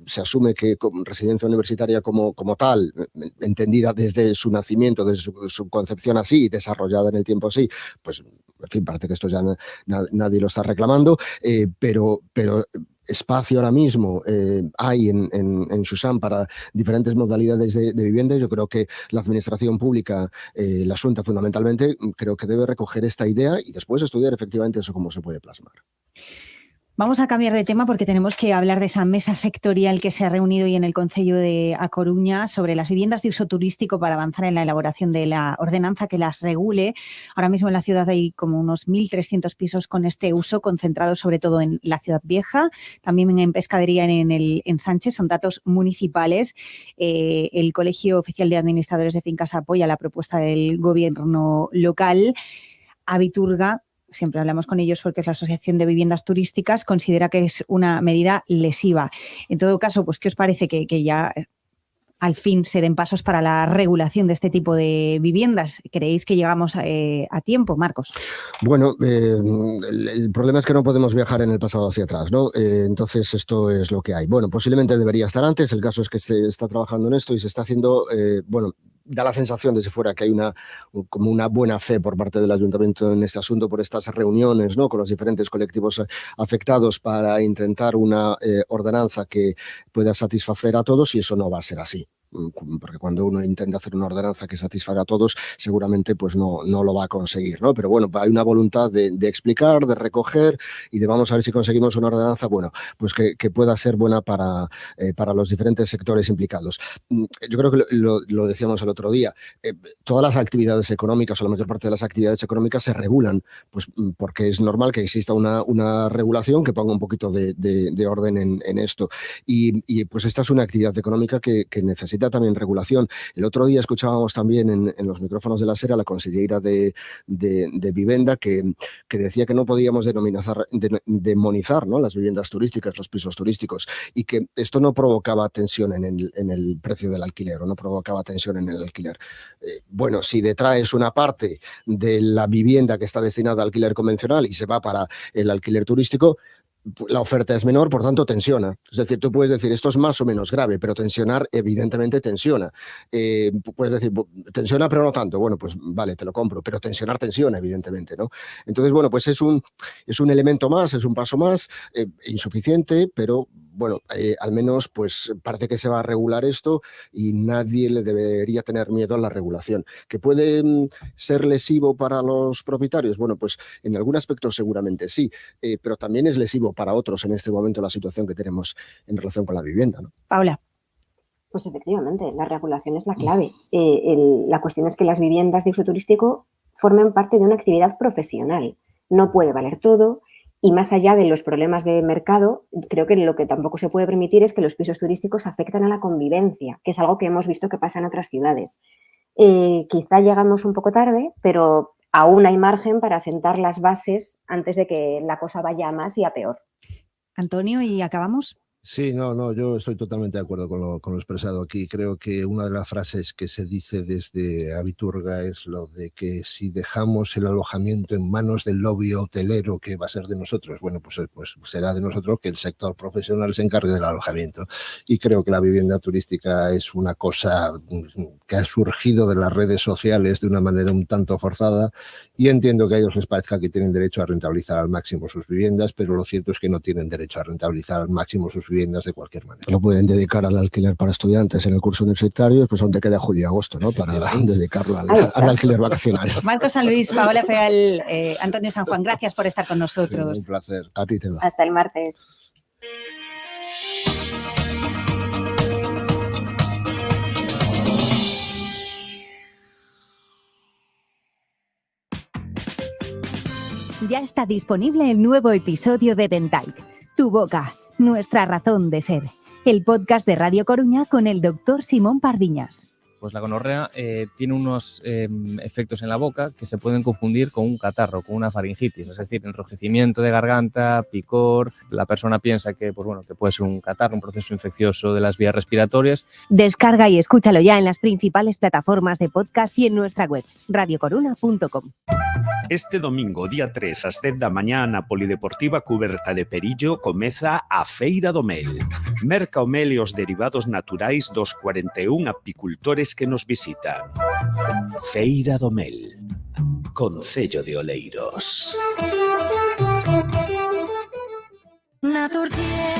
se asume que residencia universitaria como tal, entendida desde su nacimiento, desde su concepción así, desarrollada en el tiempo así, pues, en fin, parece que esto ya nadie lo está reclamando, pero espacio ahora mismo hay en Xuxán para diferentes modalidades de vivienda. Yo creo que la administración pública, la Xunta fundamentalmente, creo que debe recoger esta idea y después estudiar efectivamente eso cómo se puede plasmar. Vamos a cambiar de tema porque tenemos que hablar de esa mesa sectorial que se ha reunido hoy en el Concello de A Coruña sobre las viviendas de uso turístico para avanzar en la elaboración de la ordenanza que las regule. Ahora mismo en la ciudad hay como unos 1.300 pisos con este uso, concentrados sobre todo en la Ciudad Vieja, también en Pescadería en Sánchez. Son datos municipales. El Colegio Oficial de Administradores de Fincas apoya la propuesta del gobierno local. Abiturga, siempre hablamos con ellos porque es la Asociación de Viviendas Turísticas, considera que es una medida lesiva. En todo caso, pues, ¿qué os parece que ya al fin se den pasos para la regulación de este tipo de viviendas? ¿Creéis que llegamos a tiempo, Marcos? Bueno, el problema es que no podemos viajar en el pasado hacia atrás, ¿no? Entonces esto es lo que hay. Bueno, posiblemente debería estar antes. El caso es que se está trabajando en esto y se está haciendo, da la sensación desde fuera que hay como una buena fe por parte del ayuntamiento en este asunto, por estas reuniones, ¿no?, con los diferentes colectivos afectados para intentar una ordenanza que pueda satisfacer a todos, y eso no va a ser así. Porque cuando uno intenta hacer una ordenanza que satisfaga a todos, seguramente pues no lo va a conseguir, ¿no? Pero bueno, hay una voluntad de explicar, de recoger y de vamos a ver si conseguimos una ordenanza, bueno, pues que pueda ser buena para los diferentes sectores implicados. Yo creo que lo decíamos el otro día, todas las actividades económicas o la mayor parte de las actividades económicas se regulan, pues porque es normal que exista una regulación que ponga un poquito de orden en esto. Y pues esta es una actividad económica que necesita también regulación. El otro día escuchábamos también en los micrófonos de la SER a la consellera de Vivienda que decía que no podíamos demonizar, ¿no?, las viviendas turísticas, los pisos turísticos, y que esto no provocaba tensión en el precio del alquiler, o no provocaba tensión en el alquiler. Bueno, si detraes una parte de la vivienda que está destinada al alquiler convencional y se va para el alquiler turístico, la oferta es menor, por tanto tensiona. Es decir, tú puedes decir esto es más o menos grave, pero tensionar evidentemente tensiona. Puedes decir tensiona pero no tanto. Bueno, pues vale, te lo compro, pero tensionar tensiona evidentemente, ¿no? Entonces, bueno, pues es un elemento más, es un paso más, insuficiente, pero bueno, al menos pues parece que se va a regular esto y nadie le debería tener miedo a la regulación. ¿Que puede ser lesivo para los propietarios? Bueno, pues en algún aspecto seguramente sí, pero también es lesivo para otros en este momento la situación que tenemos en relación con la vivienda, ¿no? Paula. Pues efectivamente, la regulación es la clave. La cuestión es que las viviendas de uso turístico formen parte de una actividad profesional. No puede valer todo. Y más allá de los problemas de mercado, creo que lo que tampoco se puede permitir es que los pisos turísticos afecten a la convivencia, que es algo que hemos visto que pasa en otras ciudades. Quizá llegamos un poco tarde, pero aún hay margen para sentar las bases antes de que la cosa vaya a más y a peor. Antonio, ¿y acabamos? Sí, no, yo estoy totalmente de acuerdo con lo expresado aquí. Creo que una de las frases que se dice desde Abiturga es lo de que si dejamos el alojamiento en manos del lobby hotelero, que va a ser de nosotros, bueno, pues será de nosotros que el sector profesional se encargue del alojamiento. Y creo que la vivienda turística es una cosa que ha surgido de las redes sociales de una manera un tanto forzada, y entiendo que a ellos les parezca que tienen derecho a rentabilizar al máximo sus viviendas, pero lo cierto es que no tienen derecho a rentabilizar al máximo sus viviendas de cualquier manera. Lo pueden dedicar al alquiler para estudiantes en el curso universitario, pues aún te queda julio y agosto, ¿no? Para dedicarlo al alquiler vacacional. Marcos San Luis, Paola Feal, Antonio San Juan, gracias por estar con nosotros. Sí, un placer. A ti te va. Hasta el martes. Ya está disponible el nuevo episodio de Dentalk, Tu Boca, nuestra razón de ser. El podcast de Radio Coruña con el doctor Simón Pardiñas. Pues la gonorrea tiene unos efectos en la boca que se pueden confundir con un catarro, con una faringitis, es decir, enrojecimiento de garganta, picor. La persona piensa que, pues bueno, que puede ser un catarro, un proceso infeccioso de las vías respiratorias. Descarga y escúchalo ya en las principales plataformas de podcast y en nuestra web, radiocoruna.com. Este domingo, día 3, ás 10 da mañá, na Polideportiva Cuberta de Perillo, comeza a Feira do Mel. Merca o mel e os derivados naturais dos 41 apicultores que nos visitan. Feira do Mel, Concello de Oleiros.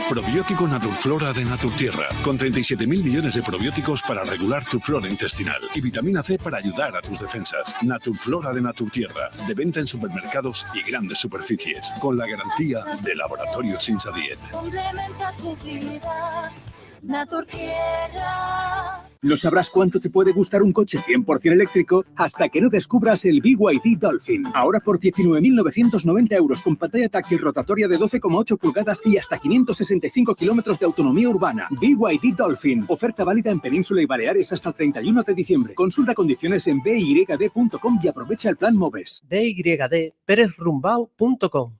Probiótico Naturflora de Naturtierra, con 37.000 millones de probióticos para regular tu flora intestinal y vitamina C para ayudar a tus defensas. Naturflora de Naturtierra, de venta en supermercados y grandes superficies, con la garantía de Laboratorios Insadiet. Complementa tu vida, Naturtierra. No sabrás cuánto te puede gustar un coche 100% eléctrico hasta que no descubras el BYD Dolphin. Ahora por 19.990 euros con pantalla táctil rotatoria de 12,8 pulgadas y hasta 565 kilómetros de autonomía urbana. BYD Dolphin. Oferta válida en Península y Baleares hasta el 31 de diciembre. Consulta condiciones en byd.com y aprovecha el plan MOVES. BYD, perezrumbao.com.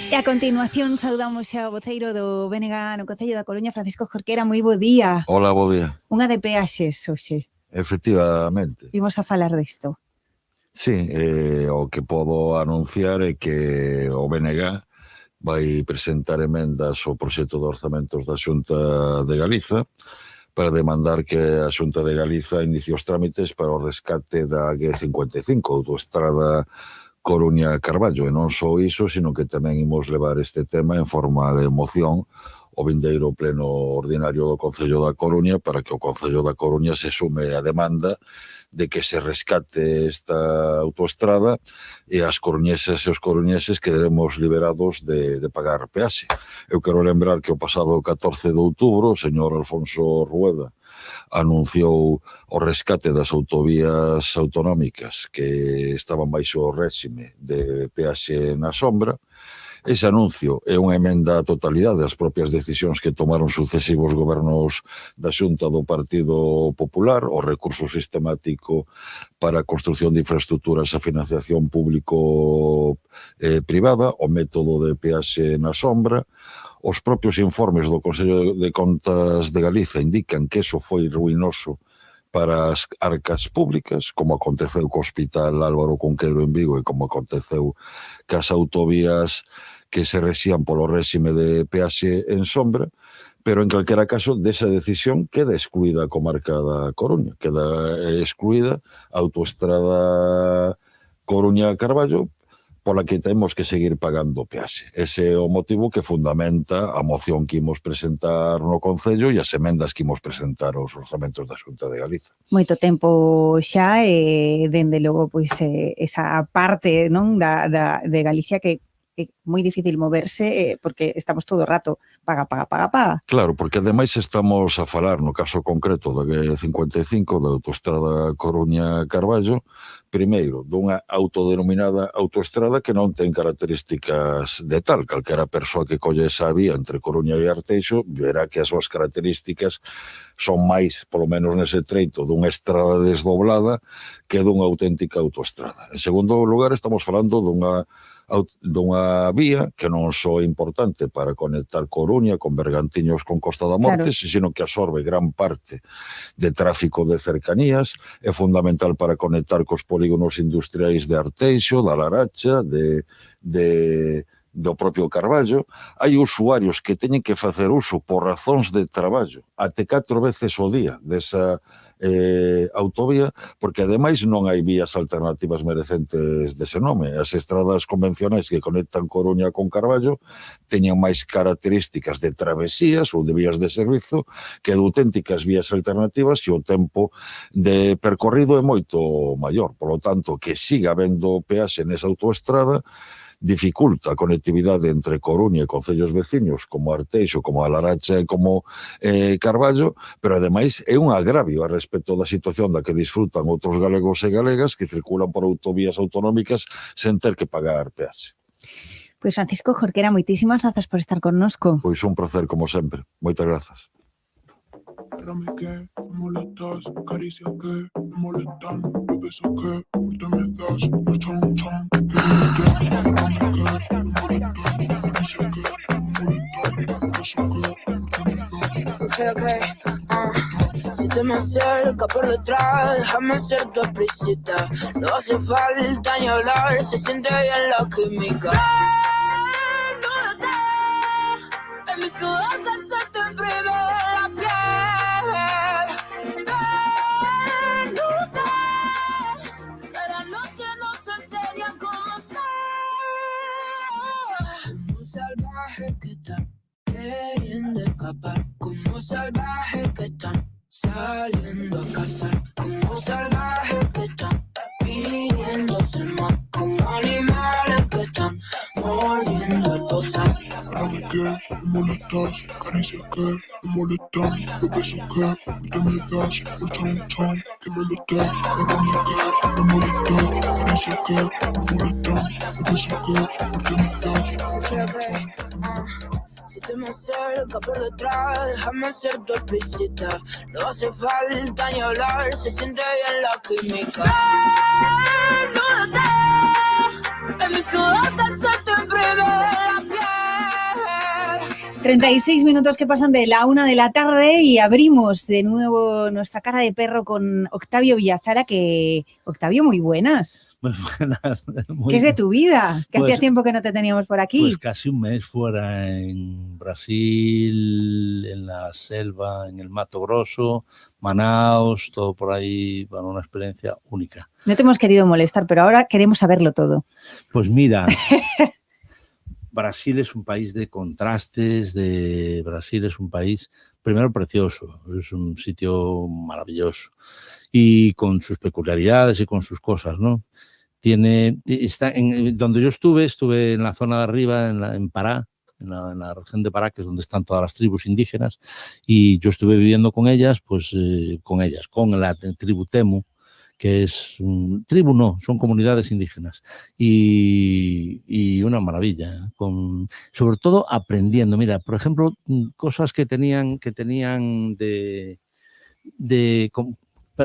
E a continuación saudamos xa o voceiro do BNG no Concello da Coruña, Francisco Jorquera. Moi bo día. Hola, bo día. Unha de peaxes hoxe. Efectivamente. Imos a falar disto. Sí, o que podo anunciar é que o BNG vai presentar emendas ao proxecto de orzamentos da Xunta de Galiza para demandar que a Xunta de Galiza inicie os trámites para o rescate da G55, autoestrada Coruña-Carballo, e non só iso, sino que tamén imos levar este tema en forma de moción o vindeiro pleno ordinario do Concello da Coruña para que o Concello da Coruña se sume a demanda de que se rescate esta autoestrada e as coruñesas e os coruñeses quedaremos liberados de pagar peaxe. Eu quero lembrar que o pasado 14 de outubro o señor Alfonso Rueda anunciou o rescate das autovías autonómicas que estaban baixo o réxime de peaxe na sombra. Ese anuncio é unha emenda á totalidade das propias decisións que tomaron sucesivos gobernos da Xunta do Partido Popular, o recurso sistemático para a construción de infraestructuras a financiación público-privada, o método de peaxe na sombra. Os propios informes do Consello de Contas de Galiza indican que eso foi ruinoso para as arcas públicas, como aconteceu co Hospital Álvaro Cunqueiro en Vigo e como aconteceu cas autovías que se rexían polo réxime de peaxe en sombra, pero en calquera caso desa decisión queda excluída a comarca da Coruña, queda excluída a autoestrada Coruña-Carballo, pola que temos que seguir pagando peaxe. Ese é o motivo que fundamenta a moción que imos presentar no Concello e as emendas que imos presentar aos orzamentos da Xunta de Galiza. Moito tempo xa, dende logo, pois, esa parte, non, de Galicia que é moi difícil moverse porque estamos todo o rato paga. Claro, porque ademais estamos a falar no caso concreto da G55, da autoestrada Coruña-Carballo, primeiro, dunha autodenominada autoestrada que non ten características de tal. Calquera persoa que colle esa vía entre Coruña e Arteixo verá que as súas características son máis, polo menos nese treito, dunha estrada desdoblada que dunha auténtica autoestrada. En segundo lugar, estamos falando dunha vía que non só é importante para conectar Coruña con Bergantiños con Costa da Morte, sino que absorbe gran parte de tráfico de cercanías, é fundamental para conectar cos polígonos industriais de Arteixo, da Laracha, do propio Carballo. Hai usuarios que teñen que facer uso por razóns de traballo até 4 veces ao día desa autovía, porque ademais non hai vías alternativas merecentes dese nome. As estradas convencionais que conectan Coruña con Carballo teñen máis características de travesías ou de vías de servizo que de auténticas vías alternativas, e o tempo de percorrido é moito maior. Por lo tanto, que siga habendo peaxe nesa autoestrada dificulta a conectividade entre Coruña e concellos veciños como Arteixo, como a Laracha e como Carballo, pero ademais é un agravio a respecto da situación da que disfrutan outros galegos e galegas que circulan por autovías autonómicas sen ter que pagar peaxe. Pois Francisco Jorquera, moitísimas grazas por estar connosco. Pois un placer como sempre. Moitas grazas. Agárrame que me molestas, caricia que me molestan, los besos que tú me das, los chan chan que me molestan. Agárrame que me molestan, caricia que me molestan, los besos que tú me das. Si te me acerca por detrás, déjame ser tu explícita. No hace falta ni hablar, se siente bien la química. En mi sudor que se te imprime la piel. Que la noche no se sería como ser. Como salvaje que están queriendo escapar. Como salvaje que están saliendo a cazar. Como salvajes que están pidiéndose más. Como animales que están mordiendo el bozal. Agárrame que me molestas, caricia que me molestan, los besos que tú me das, los chan chan que me molestan. Agárrame que me molestas, caricia que me molestan, los besos que tú me das, los chan chan. Si te me acerca por detrás, déjame ser tu explícita. No hace falta ni hablar, se siente bien la química. En mi sudor que se te imprime la piel. 36 minutos que pasan de la 1 de la tarde y abrimos de nuevo nuestra cara de perro con Octavio Villazara, que, Octavio, muy buenas. Muy buenas. ¿Qué es de tu vida? Que pues, hacía tiempo que no te teníamos por aquí. Pues casi un mes fuera en Brasil, en la selva, en el Mato Grosso, Manaus, todo por ahí, bueno, una experiencia única. No te hemos querido molestar, pero ahora queremos saberlo todo. Pues mira, Brasil es un país de contrastes, Brasil es un país, primero, precioso, es un sitio maravilloso y con sus peculiaridades y con sus cosas, ¿no? Donde yo estuve en la zona de arriba, en Pará, en la región de Pará, que es donde están todas las tribus indígenas, y yo estuve viviendo con ellas, con la tribu Temu, que es tribu no, son comunidades indígenas y una maravilla, sobre todo aprendiendo. Mira, por ejemplo, cosas que tenían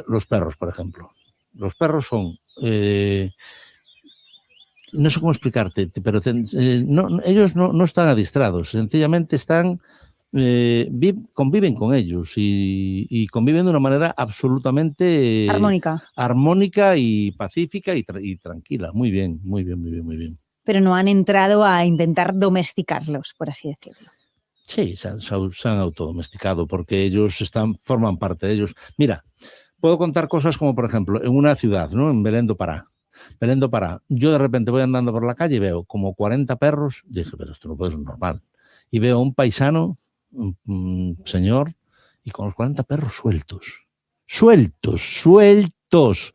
los perros, por ejemplo. Los perros son, no sé cómo explicarte, pero ellos no están adiestrados, sencillamente conviven con ellos y conviven de una manera absolutamente armónica y pacífica y tranquila. Muy bien. Pero no han entrado a intentar domesticarlos, por así decirlo. Sí, se han autodomesticado porque ellos forman parte de ellos. Mira, puedo contar cosas como, por ejemplo, en una ciudad, ¿no? En Belén do Pará. Yo de repente voy andando por la calle y veo como 40 perros. Dije, pero esto no puede ser normal. Y veo a un paisano, un señor, y con los 40 perros sueltos. todos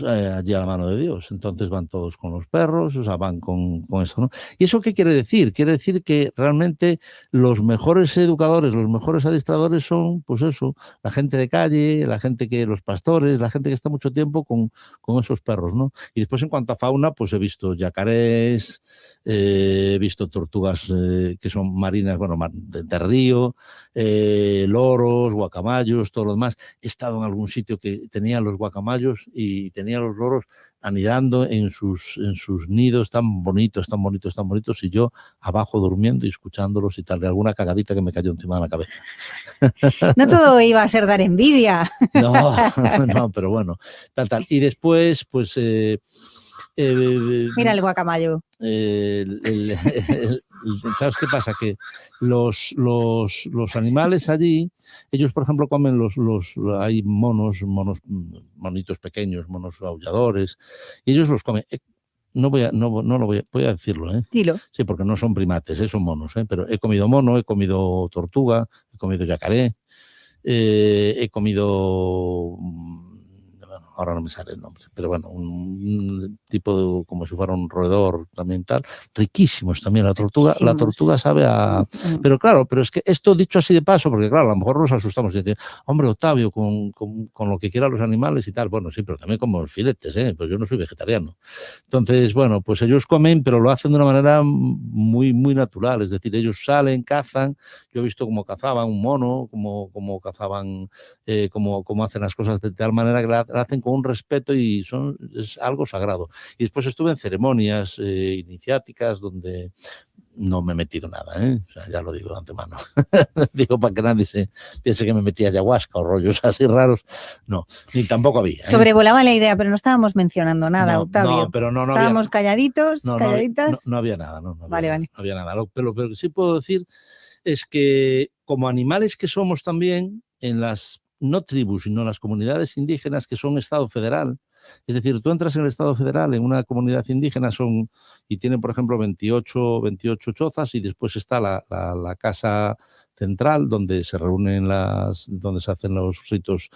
allí a la mano de Dios. Entonces van todos con los perros, o sea, van con esto, ¿no? ¿Y eso qué quiere decir? Quiere decir que realmente los mejores educadores, los mejores adiestradores son, pues eso, la gente de calle, los pastores, la gente que está mucho tiempo con esos perros, ¿no? Y después en cuanto a fauna, pues he visto yacarés, he visto tortugas que son marinas, bueno, de río, loros, guacamayos, todo lo demás. He estado en algún sitio que tenía los guacamayos y tenía los loros anidando en sus nidos tan bonitos, y yo abajo durmiendo y escuchándolos y tal, de alguna cagadita que me cayó encima de la cabeza. No todo iba a ser dar envidia. No, pero bueno, tal. Y después, pues... Mira el guacamayo. ¿Sabes qué pasa? Que los animales allí, ellos por ejemplo comen hay monitos pequeños, monos aulladores, y ellos los comen. Voy a decirlo, ¿eh? Dilo. Sí, porque no son primates, son monos, pero he comido mono, he comido tortuga, he comido yacaré, he comido... ahora no me sale el nombre, pero bueno, un tipo como si fuera un roedor también tal, riquísimos también la tortuga sabe a... Pero claro, es que esto dicho así de paso, porque claro, a lo mejor nos asustamos y decimos, hombre, Octavio, con lo que quieran los animales y tal, bueno, sí, pero también como filetes, pues yo no soy vegetariano. Entonces, bueno, pues ellos comen, pero lo hacen de una manera muy, muy natural, es decir, ellos salen, cazan, yo he visto cómo cazaban un mono, cómo cazaban, cómo hacen las cosas de tal manera que la hacen con un respeto y es algo sagrado. Y después estuve en ceremonias iniciáticas donde no me he metido nada, o sea, ya lo digo de antemano. Digo para que nadie se piense que me metí ayahuasca o rollos así raros. No, ni tampoco había. Sobrevolaba la idea, pero no estábamos mencionando nada, Octavio. No, pero no estábamos había, calladitos, calladitas. No había nada, Vale. No había nada. Pero lo que sí puedo decir es que como animales que somos también en las no tribus, sino las comunidades indígenas que son Estado federal. Es decir, tú entras en el Estado federal, en una comunidad indígena, y tienen, por ejemplo, 28 chozas, y después está la casa central, donde se reúnen donde se hacen los ritos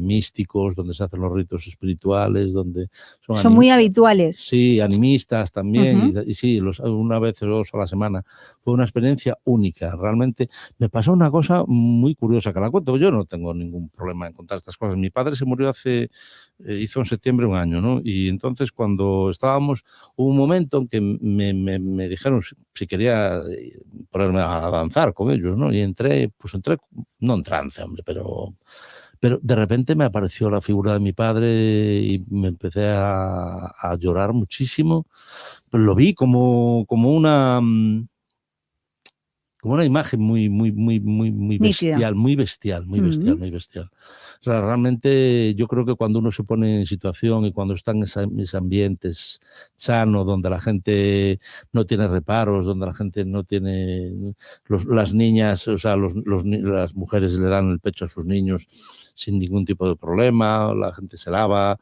místicos, donde se hacen los ritos espirituales, donde son muy habituales. Sí, animistas también, y sí, una vez o dos a la semana. Fue una experiencia única. Realmente me pasó una cosa muy curiosa, que la cuento. Yo no tengo ningún problema en contar estas cosas. Mi padre se murió hizo en septiembre un año, ¿no? Y entonces cuando hubo un momento en que me dijeron si quería ponerme a danzar con ellos, ¿no? Y entré, no en trance, hombre, pero de repente me apareció la figura de mi padre y me empecé a llorar muchísimo. Pero lo vi como una imagen muy bestial, muy bestial. O sea, realmente yo creo que cuando uno se pone en situación y cuando está en ese ambiente sano, donde la gente no tiene reparos, donde la gente no tiene... las niñas, o sea, las mujeres le dan el pecho a sus niños sin ningún tipo de problema, la gente se lava,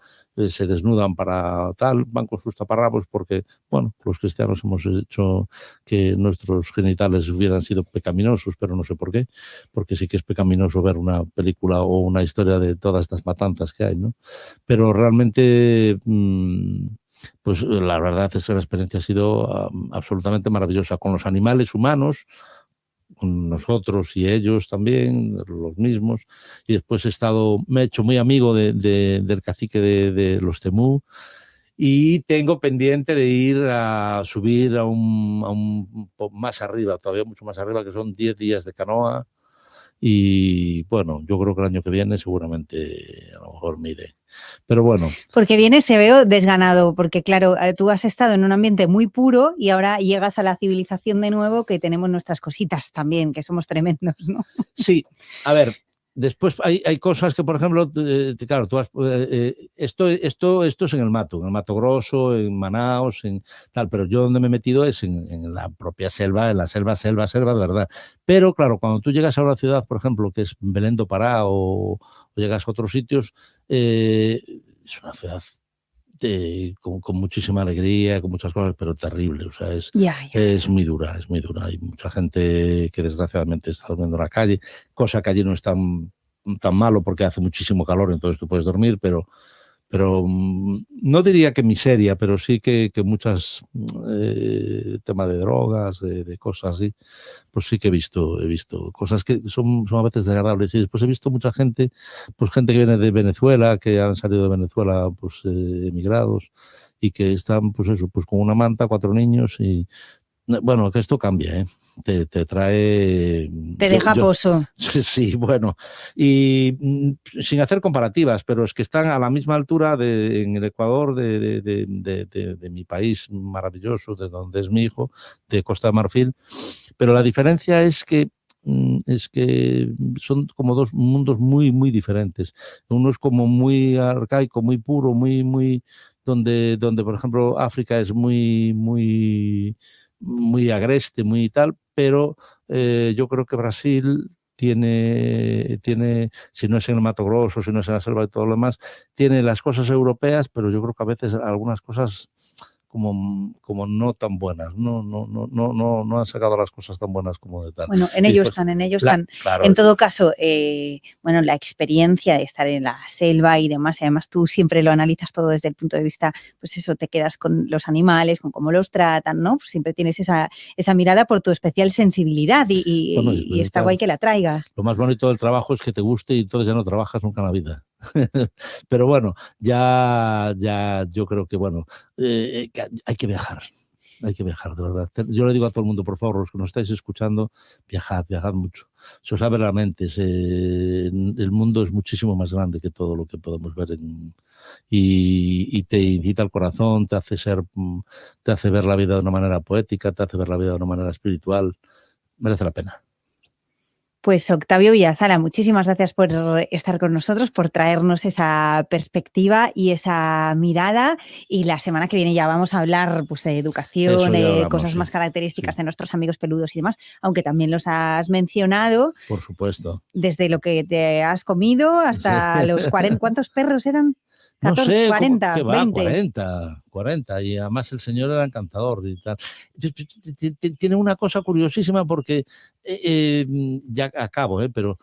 se desnudan para tal, van con sus taparrabos porque, bueno, los cristianos hemos hecho que nuestros genitales hubieran sido pecaminosos, pero no sé por qué, porque sí que es pecaminoso ver una película o una historia de todas estas matanzas que hay, ¿no? Pero realmente... pues la verdad es que la experiencia ha sido absolutamente maravillosa con los animales humanos, con nosotros y ellos también, los mismos, y después me he hecho muy amigo del cacique de los Temú, y tengo pendiente de ir a subir a un más arriba, todavía mucho más arriba, que son 10 días de canoa. Y bueno, yo creo que el año que viene seguramente a lo mejor me iré. Pero bueno. Porque vienes, se veo desganado, porque claro, tú has estado en un ambiente muy puro y ahora llegas a la civilización de nuevo, que tenemos nuestras cositas también, que somos tremendos, ¿no? Sí, a ver, después hay cosas que, por ejemplo, claro, tú esto es en el Mato Grosso, en Manaos, en tal, pero yo donde me he metido es en la propia selva, en la selva, de verdad. Pero claro, cuando tú llegas a una ciudad, por ejemplo, que es Belém do Pará o llegas a otros sitios, es una ciudad con muchísima alegría, con muchas cosas, pero terrible, o sea, es muy dura, Hay mucha gente que desgraciadamente está durmiendo en la calle, cosa que allí no es tan tan malo porque hace muchísimo calor, entonces tú puedes dormir, pero no diría que miseria, pero sí que muchas temas de drogas, de cosas así, pues sí que he visto cosas que son a veces desagradables. Y después he visto mucha gente, pues gente que viene de Venezuela, que han salido de Venezuela, pues emigrados, y que están, pues eso, pues con una manta, 4 niños y... Bueno, que esto cambia, ¿eh? Te trae... Te deja pozo. Sí, bueno. Y sin hacer comparativas, pero es que están a la misma altura en el Ecuador de mi país maravilloso, de donde es mi hijo, de Costa de Marfil. Pero la diferencia es que son como dos mundos muy, muy diferentes. Uno es como muy arcaico, muy puro, muy donde por ejemplo, África es muy agreste, muy tal, pero yo creo que Brasil tiene, si no es en el Mato Grosso, si no es en la selva y todo lo demás, tiene las cosas europeas, pero yo creo que a veces algunas cosas como no tan buenas, no han sacado las cosas tan buenas como de tal. Bueno, en ello están. Claro, en todo caso, bueno, la experiencia de estar en la selva y demás, y además tú siempre lo analizas todo desde el punto de vista, pues eso, te quedas con los animales, con cómo los tratan, ¿no? Pues siempre tienes esa mirada por tu especial sensibilidad y está guay que la traigas. Lo más bonito del trabajo es que te guste y entonces ya no trabajas nunca en la vida. Pero bueno, ya yo creo que bueno, hay que viajar, de verdad. Yo le digo a todo el mundo, por favor, los que nos estáis escuchando, viajad mucho. Se os abre la mente, el mundo es muchísimo más grande que todo lo que podemos ver y te incita al corazón, te hace ver la vida de una manera poética, te hace ver la vida de una manera espiritual. Merece la pena. Pues Octavio Villazala, muchísimas gracias por estar con nosotros, por traernos esa perspectiva y esa mirada. Y la semana que viene ya vamos a hablar pues, de educación, de cosas más características de nuestros amigos peludos y demás, aunque también los has mencionado. Por supuesto. Desde lo que te has comido hasta los 40. ¿Cuántos perros eran? 14, no sé, 40, ¿qué va? 20. 40, y además el señor era encantador y tal. Tiene una cosa curiosísima porque, ya acabo, pero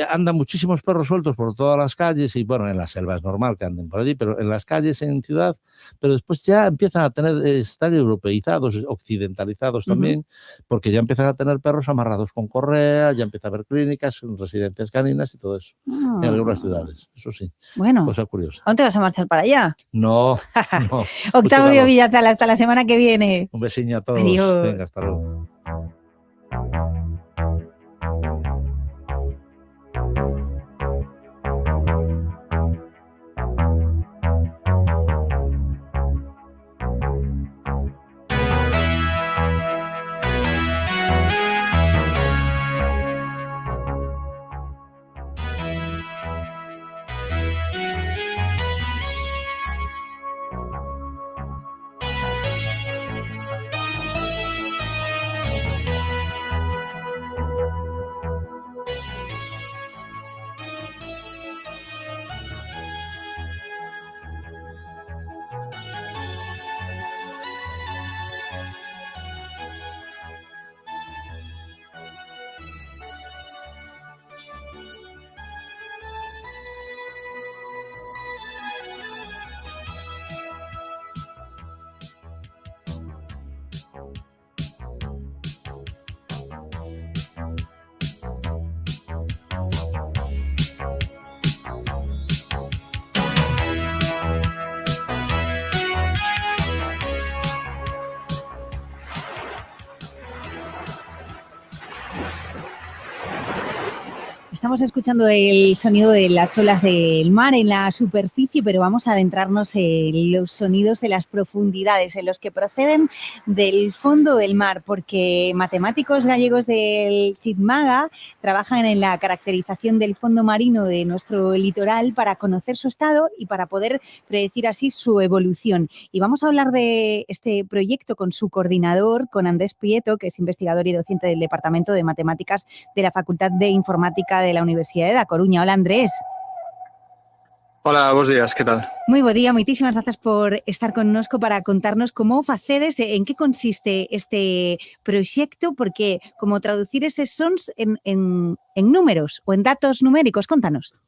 andan muchísimos perros sueltos por todas las calles y bueno, en la selva es normal que anden por allí, pero en las calles, en ciudad, pero después ya empiezan a están europeizados, occidentalizados también, porque ya empiezan a tener perros amarrados con correa, ya empieza a haber clínicas, residencias caninas y todo eso, en algunas ciudades, eso sí. Bueno, cosa curiosa. ¿Dónde te vas a marchar para allá? No. Octavio Villazala, hasta la semana que viene. Un besiño a todos. Adiós. Venga, hasta luego. Estamos escuchando el sonido de las olas del mar en la superficie, pero vamos a adentrarnos en los sonidos de las profundidades, en los que proceden del fondo del mar, porque matemáticos gallegos del CITMAGA trabajan en la caracterización del fondo marino de nuestro litoral para conocer su estado y para poder predecir así su evolución. Y vamos a hablar de este proyecto con su coordinador, con Andrés Prieto, que es investigador y docente del Departamento de Matemáticas de la Facultad de Informática de la Universidad de La Coruña. Hola, Andrés. Hola, bos días, que tal? Moi bo día, moitísimas grazas por estar connosco para contarnos como facedes e en que consiste este proxecto, porque como traducir eses sons en números ou en datos numéricos, contanos.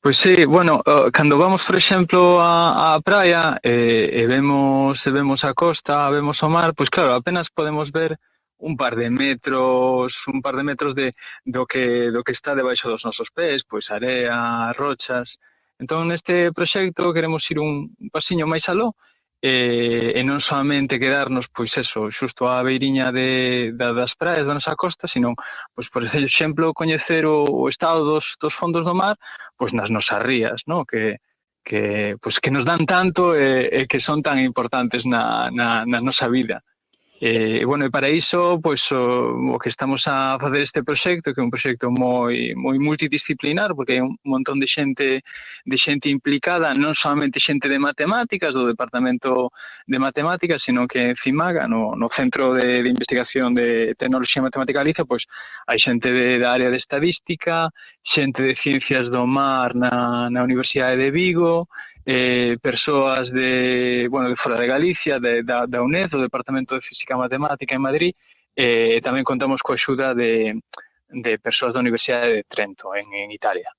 Pois sí, bueno, cando vamos, por exemplo, á praia e vemos a costa, vemos o mar, pois claro, apenas podemos ver un par de metros do que está debaixo dos nosos pés, pois area, rochas. Entón, neste proxecto queremos ir un pasiño máis aló e non soamente quedarnos, pois eso, xusto á beiriña das praias da nosa costa, sino, pois, por exemplo, coñecer o estado dos fondos do mar, pois nas nosas rías, ¿no? Que nos dan tanto e que son tan importantes na nosa vida. Bueno, e para iso, pois, o que estamos a facer este proxecto, que é un proxecto moi multidisciplinar, porque hai un montón de xente implicada, non solamente xente de matemáticas, do departamento de matemáticas, sino que en CIMAGA, no Centro de Investigación de Tecnoloxía e Matemática Galicia, pois hai xente da área de estadística, xente de ciencias do mar na Universidade de Vigo, persoas de fora de Galicia, da UNED, do Departamento de Física e Matemática en Madrid, e tamén contamos coa axuda de persoas da Universidade de Trento, en Italia.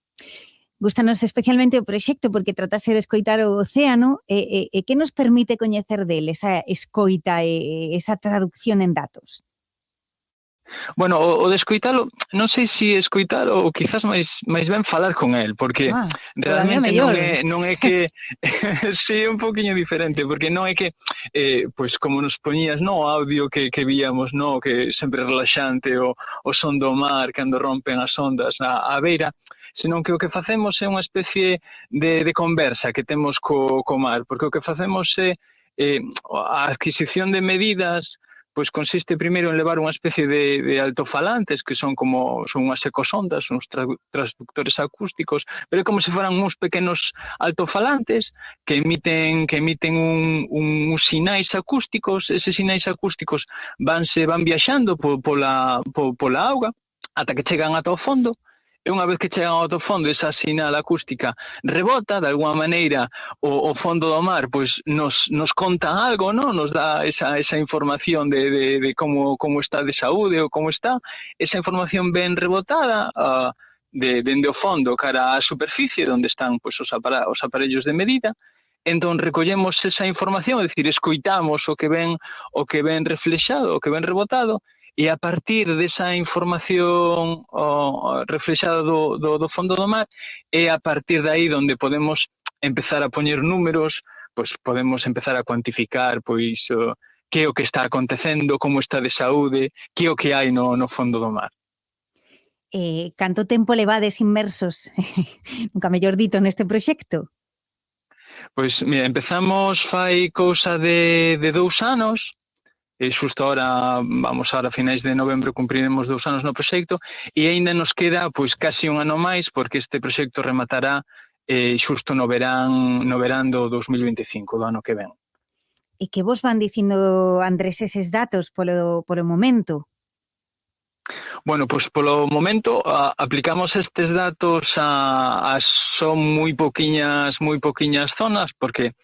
Gústanos especialmente o proxecto porque tratase de escoitar o océano e que nos permite coñecer del, esa escoita e esa traducción en datos. Bueno, o de escoitalo, non sei se escoitar ou quizás máis ben falar con el, porque realmente non é que sí, é un poquinho diferente, porque non é que pois como nos poñías no audio que víamos, no, que sempre relaxante o son do mar cando rompen as ondas á beira, senón que o que facemos é unha especie de conversa que temos co mar, porque o que facemos é a adquisición de medidas. Pois consiste primeiro en levar unha especie de altofalantes que son unhas ecosondas, uns transductores acústicos, pero é como se foran uns pequenos altofalantes que emiten uns sinais acústicos. Eses sinais acústicos van viaxando pola auga ata que chegan ata o fondo. E unha vez que chegan ao fondo, esa sinal acústica rebota, de alguma maneira, o fondo do mar, pois nos conta algo, non? Nos dá esa información de como está de saúde ou como está. Esa información ben rebotada dende o fondo cara á superficie, onde están pois os aparellos de medida. Entón, recollemos esa información, é dicir, escoitamos o que ven reflexado, o que ven rebotado, e a partir desa información reflexada do fondo do mar, é a partir de aí onde podemos empezar a poñer números, pois podemos empezar a cuantificar pois que é o que está acontecendo, como está de saúde, que é o que hai no fondo do mar. Canto tempo levades inmersos, nunca mellor dito, neste proxecto? Pois, mira, empezamos fai cousa de 2 anos, e xusto ahora, a finais de novembro cumpriremos 2 anos no proxecto e aínda nos queda pois casi un ano máis porque este proxecto rematará xusto no verán do 2025, do ano que ven. E que vos van dicindo, Andrés, eses datos polo momento? Bueno, pois polo momento aplicamos estes datos a son moi poquiñas zonas porque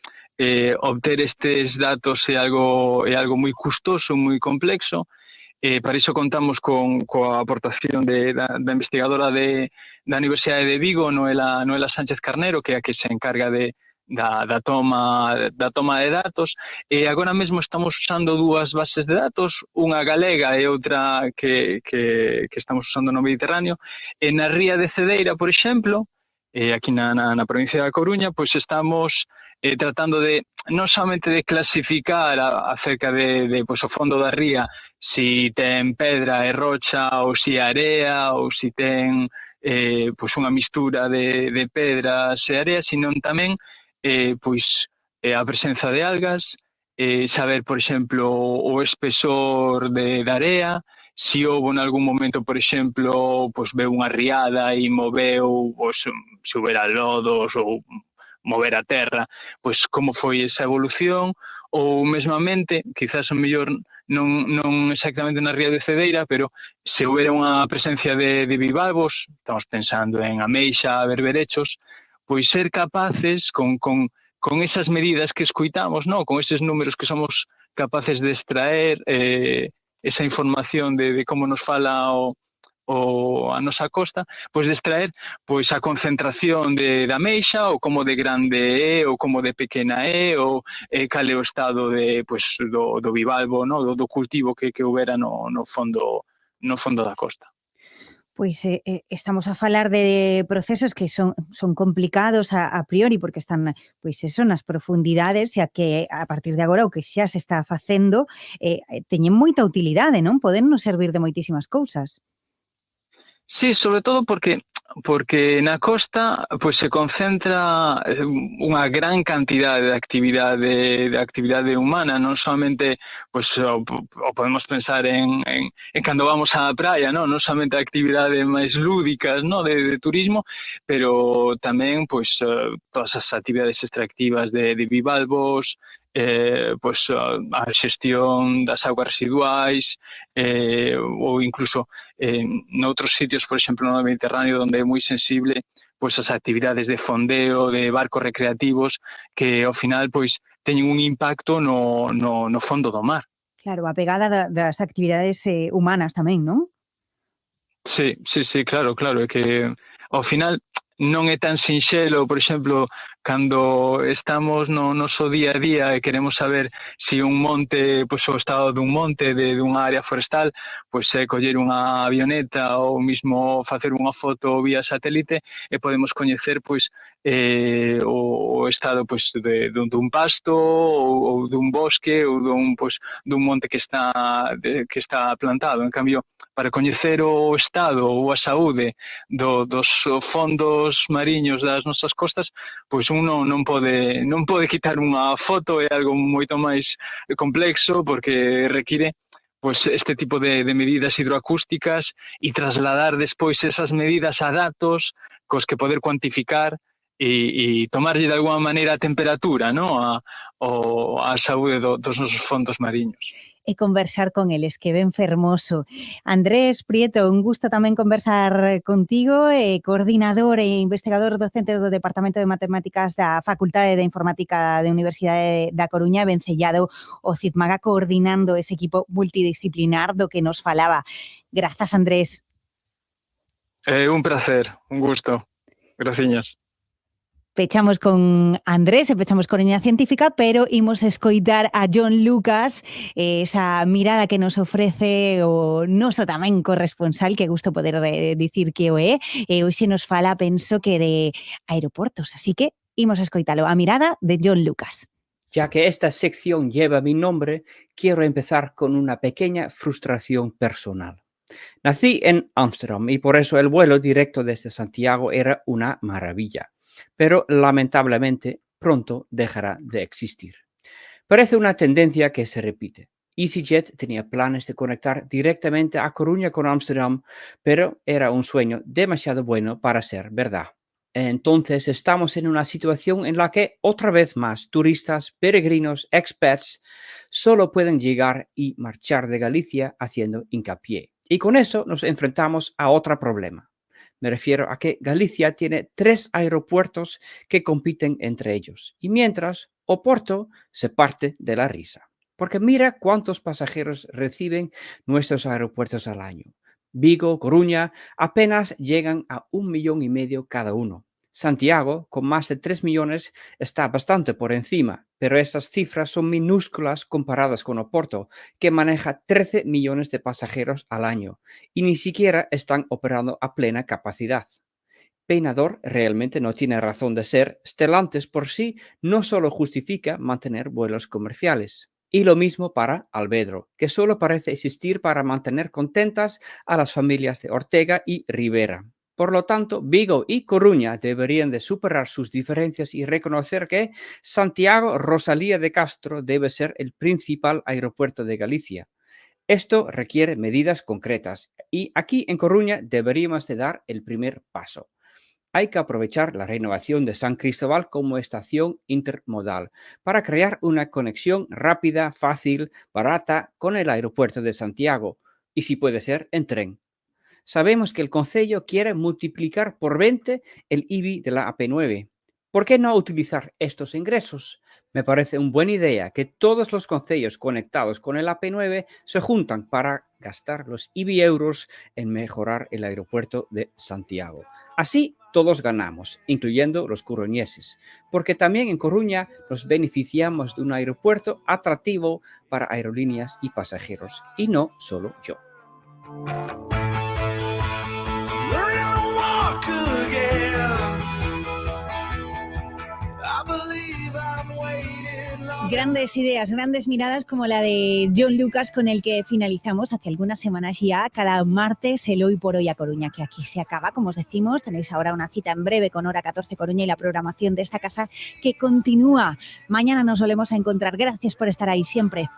obter estes datos é algo moi custoso, moi complexo. Para iso contamos coa aportación da investigadora da Universidade de Vigo, Noela Sánchez Carnero, que é a que se encarga da toma de datos, e agora mesmo estamos usando 2 bases de datos, unha galega e outra que estamos usando no Mediterráneo, e na ría de Cedeira, por exemplo, aquí na provincia da Coruña, pois estamos tratando de non somente de clasificar acerca de pois, o fondo da ría, si ten pedra e rocha ou si area ou si ten pois unha mistura de pedras e area, sino tamén pois a presenza de algas, saber, por exemplo, o espesor de area, si houve en algún momento, por exemplo, pois veu unha riada e moveu, pois, se houbera lodos ou mover a terra, pois como foi esa evolución, ou mesmamente, quizás o mellor non exactamente na ría de Cedeira, pero se houbera unha presencia de bivalvos, estamos pensando en ameixa, berberechos, pois ser capaces con esas medidas que escoitamos, no? Con eses números que somos capaces de extraer, esa información de como nos fala a nosa costa, pois de extraer pois a concentración da ameixa, ou como de grande é, ou como de pequena é, ou cal é o estado do bivalvo, no? do cultivo que houbera no fondo da costa. Pois estamos a falar de procesos que son complicados a priori porque están pois eso nas profundidades e a que a partir de agora o que xa se está facendo teñen moita utilidade, non? Poden nos servir de moitísimas cousas. Sí, sobre todo porque na costa pois se concentra unha gran cantidade de actividade humana, non somente pois o podemos pensar en cando vamos á praia, non somente actividades máis lúdicas, non, de turismo, pero tamén pois todas as actividades extractivas de bivalvos, pois a xestión das augas residuais, ou incluso noutros sitios, por exemplo, no Mediterráneo, onde é moi sensible pois as actividades de fondeo, de barcos recreativos, que ao final pois teñen un impacto no fondo do mar. Claro, a pegada das actividades humanas tamén, non? Sí, claro, é que ao final non é tan sinxelo, por exemplo, cando estamos no noso día a día e queremos saber se un monte, pois o estado dun monte, dunha área forestal, pois é coller unha avioneta ou mismo facer unha foto vía satélite e podemos coñecer pois o estado pois dun pasto ou dun bosque ou dun monte que está plantado. En cambio, para coñecer o estado ou a saúde dos fondos mariños das nosas costas, pois un non pode quitar unha foto, é algo moito máis complexo porque require pois este tipo de medidas hidroacústicas e trasladar despois esas medidas a datos cos que poder cuantificar e tomarlle de alguma maneira a temperatura, no? a saúde dos nosos fondos mariños. E conversar con eles, que ben fermoso. Andrés Prieto, un gusto tamén conversar contigo, coordinador e investigador docente do Departamento de Matemáticas da Facultade de Informática da Universidade da Coruña, vencellado o CIDMAGA coordinando ese equipo multidisciplinar do que nos falaba. Grazas, Andrés. Un placer, un gusto. Graciñas. Pechamos con Andrés e pechamos con Coruña Científica, pero imos escoitar a John Lucas, esa mirada que nos ofrece o noso tamén corresponsal, que gusto poder dicir que o é, e hoxe nos fala, penso que de aeroportos, así que imos escoitalo, a mirada de John Lucas. Ya que esta sección lleva mi nombre, quiero empezar con una pequeña frustración personal. Nací en Ámsterdam y por eso el vuelo directo desde Santiago era una maravilla. Pero lamentablemente pronto dejará de existir. Parece una tendencia que se repite. EasyJet tenía planes de conectar directamente a Coruña con Ámsterdam, pero era un sueño demasiado bueno para ser verdad. Entonces estamos en una situación en la que otra vez más turistas, peregrinos, expats solo pueden llegar y marchar de Galicia haciendo hincapié. Y con eso nos enfrentamos a otro problema. Me refiero a que Galicia tiene 3 aeropuertos que compiten entre ellos. Y mientras, Oporto se parte de la risa. Porque mira cuántos pasajeros reciben nuestros aeropuertos al año. Vigo, Coruña, apenas llegan a 1,5 millones cada uno. Santiago, con más de 3 millones, está bastante por encima, pero esas cifras son minúsculas comparadas con Oporto, que maneja 13 millones de pasajeros al año y ni siquiera están operando a plena capacidad. Peinador realmente no tiene razón de ser, Stellantis por sí no solo justifica mantener vuelos comerciales. Y lo mismo para Alvedro, que solo parece existir para mantener contentas a las familias de Ortega y Rivera. Por lo tanto, Vigo y Coruña deberían de superar sus diferencias y reconocer que Santiago Rosalía de Castro debe ser el principal aeropuerto de Galicia. Esto requiere medidas concretas y aquí en Coruña deberíamos de dar el primer paso. Hay que aprovechar la renovación de San Cristóbal como estación intermodal para crear una conexión rápida, fácil, barata con el aeropuerto de Santiago y si puede ser en tren. Sabemos que el concello quiere multiplicar por 20 el IBI de la AP9 ¿Por qué no utilizar estos ingresos? Me parece una buena idea que todos los concellos conectados con el AP9 se juntan para gastar los IBI euros en mejorar el aeropuerto de Santiago. Así todos ganamos, incluyendo los coruñeses, porque también en Coruña nos beneficiamos de un aeropuerto atractivo para aerolíneas y pasajeros, y no solo yo. Grandes ideas, grandes miradas como la de John Lucas, con el que finalizamos hace algunas semanas ya, cada martes, el Hoy por Hoy a Coruña, que aquí se acaba, como os decimos. Tenéis ahora una cita en breve con Hora 14 Coruña y la programación de esta casa que continúa. Mañana nos volvemos a encontrar. Gracias por estar ahí siempre.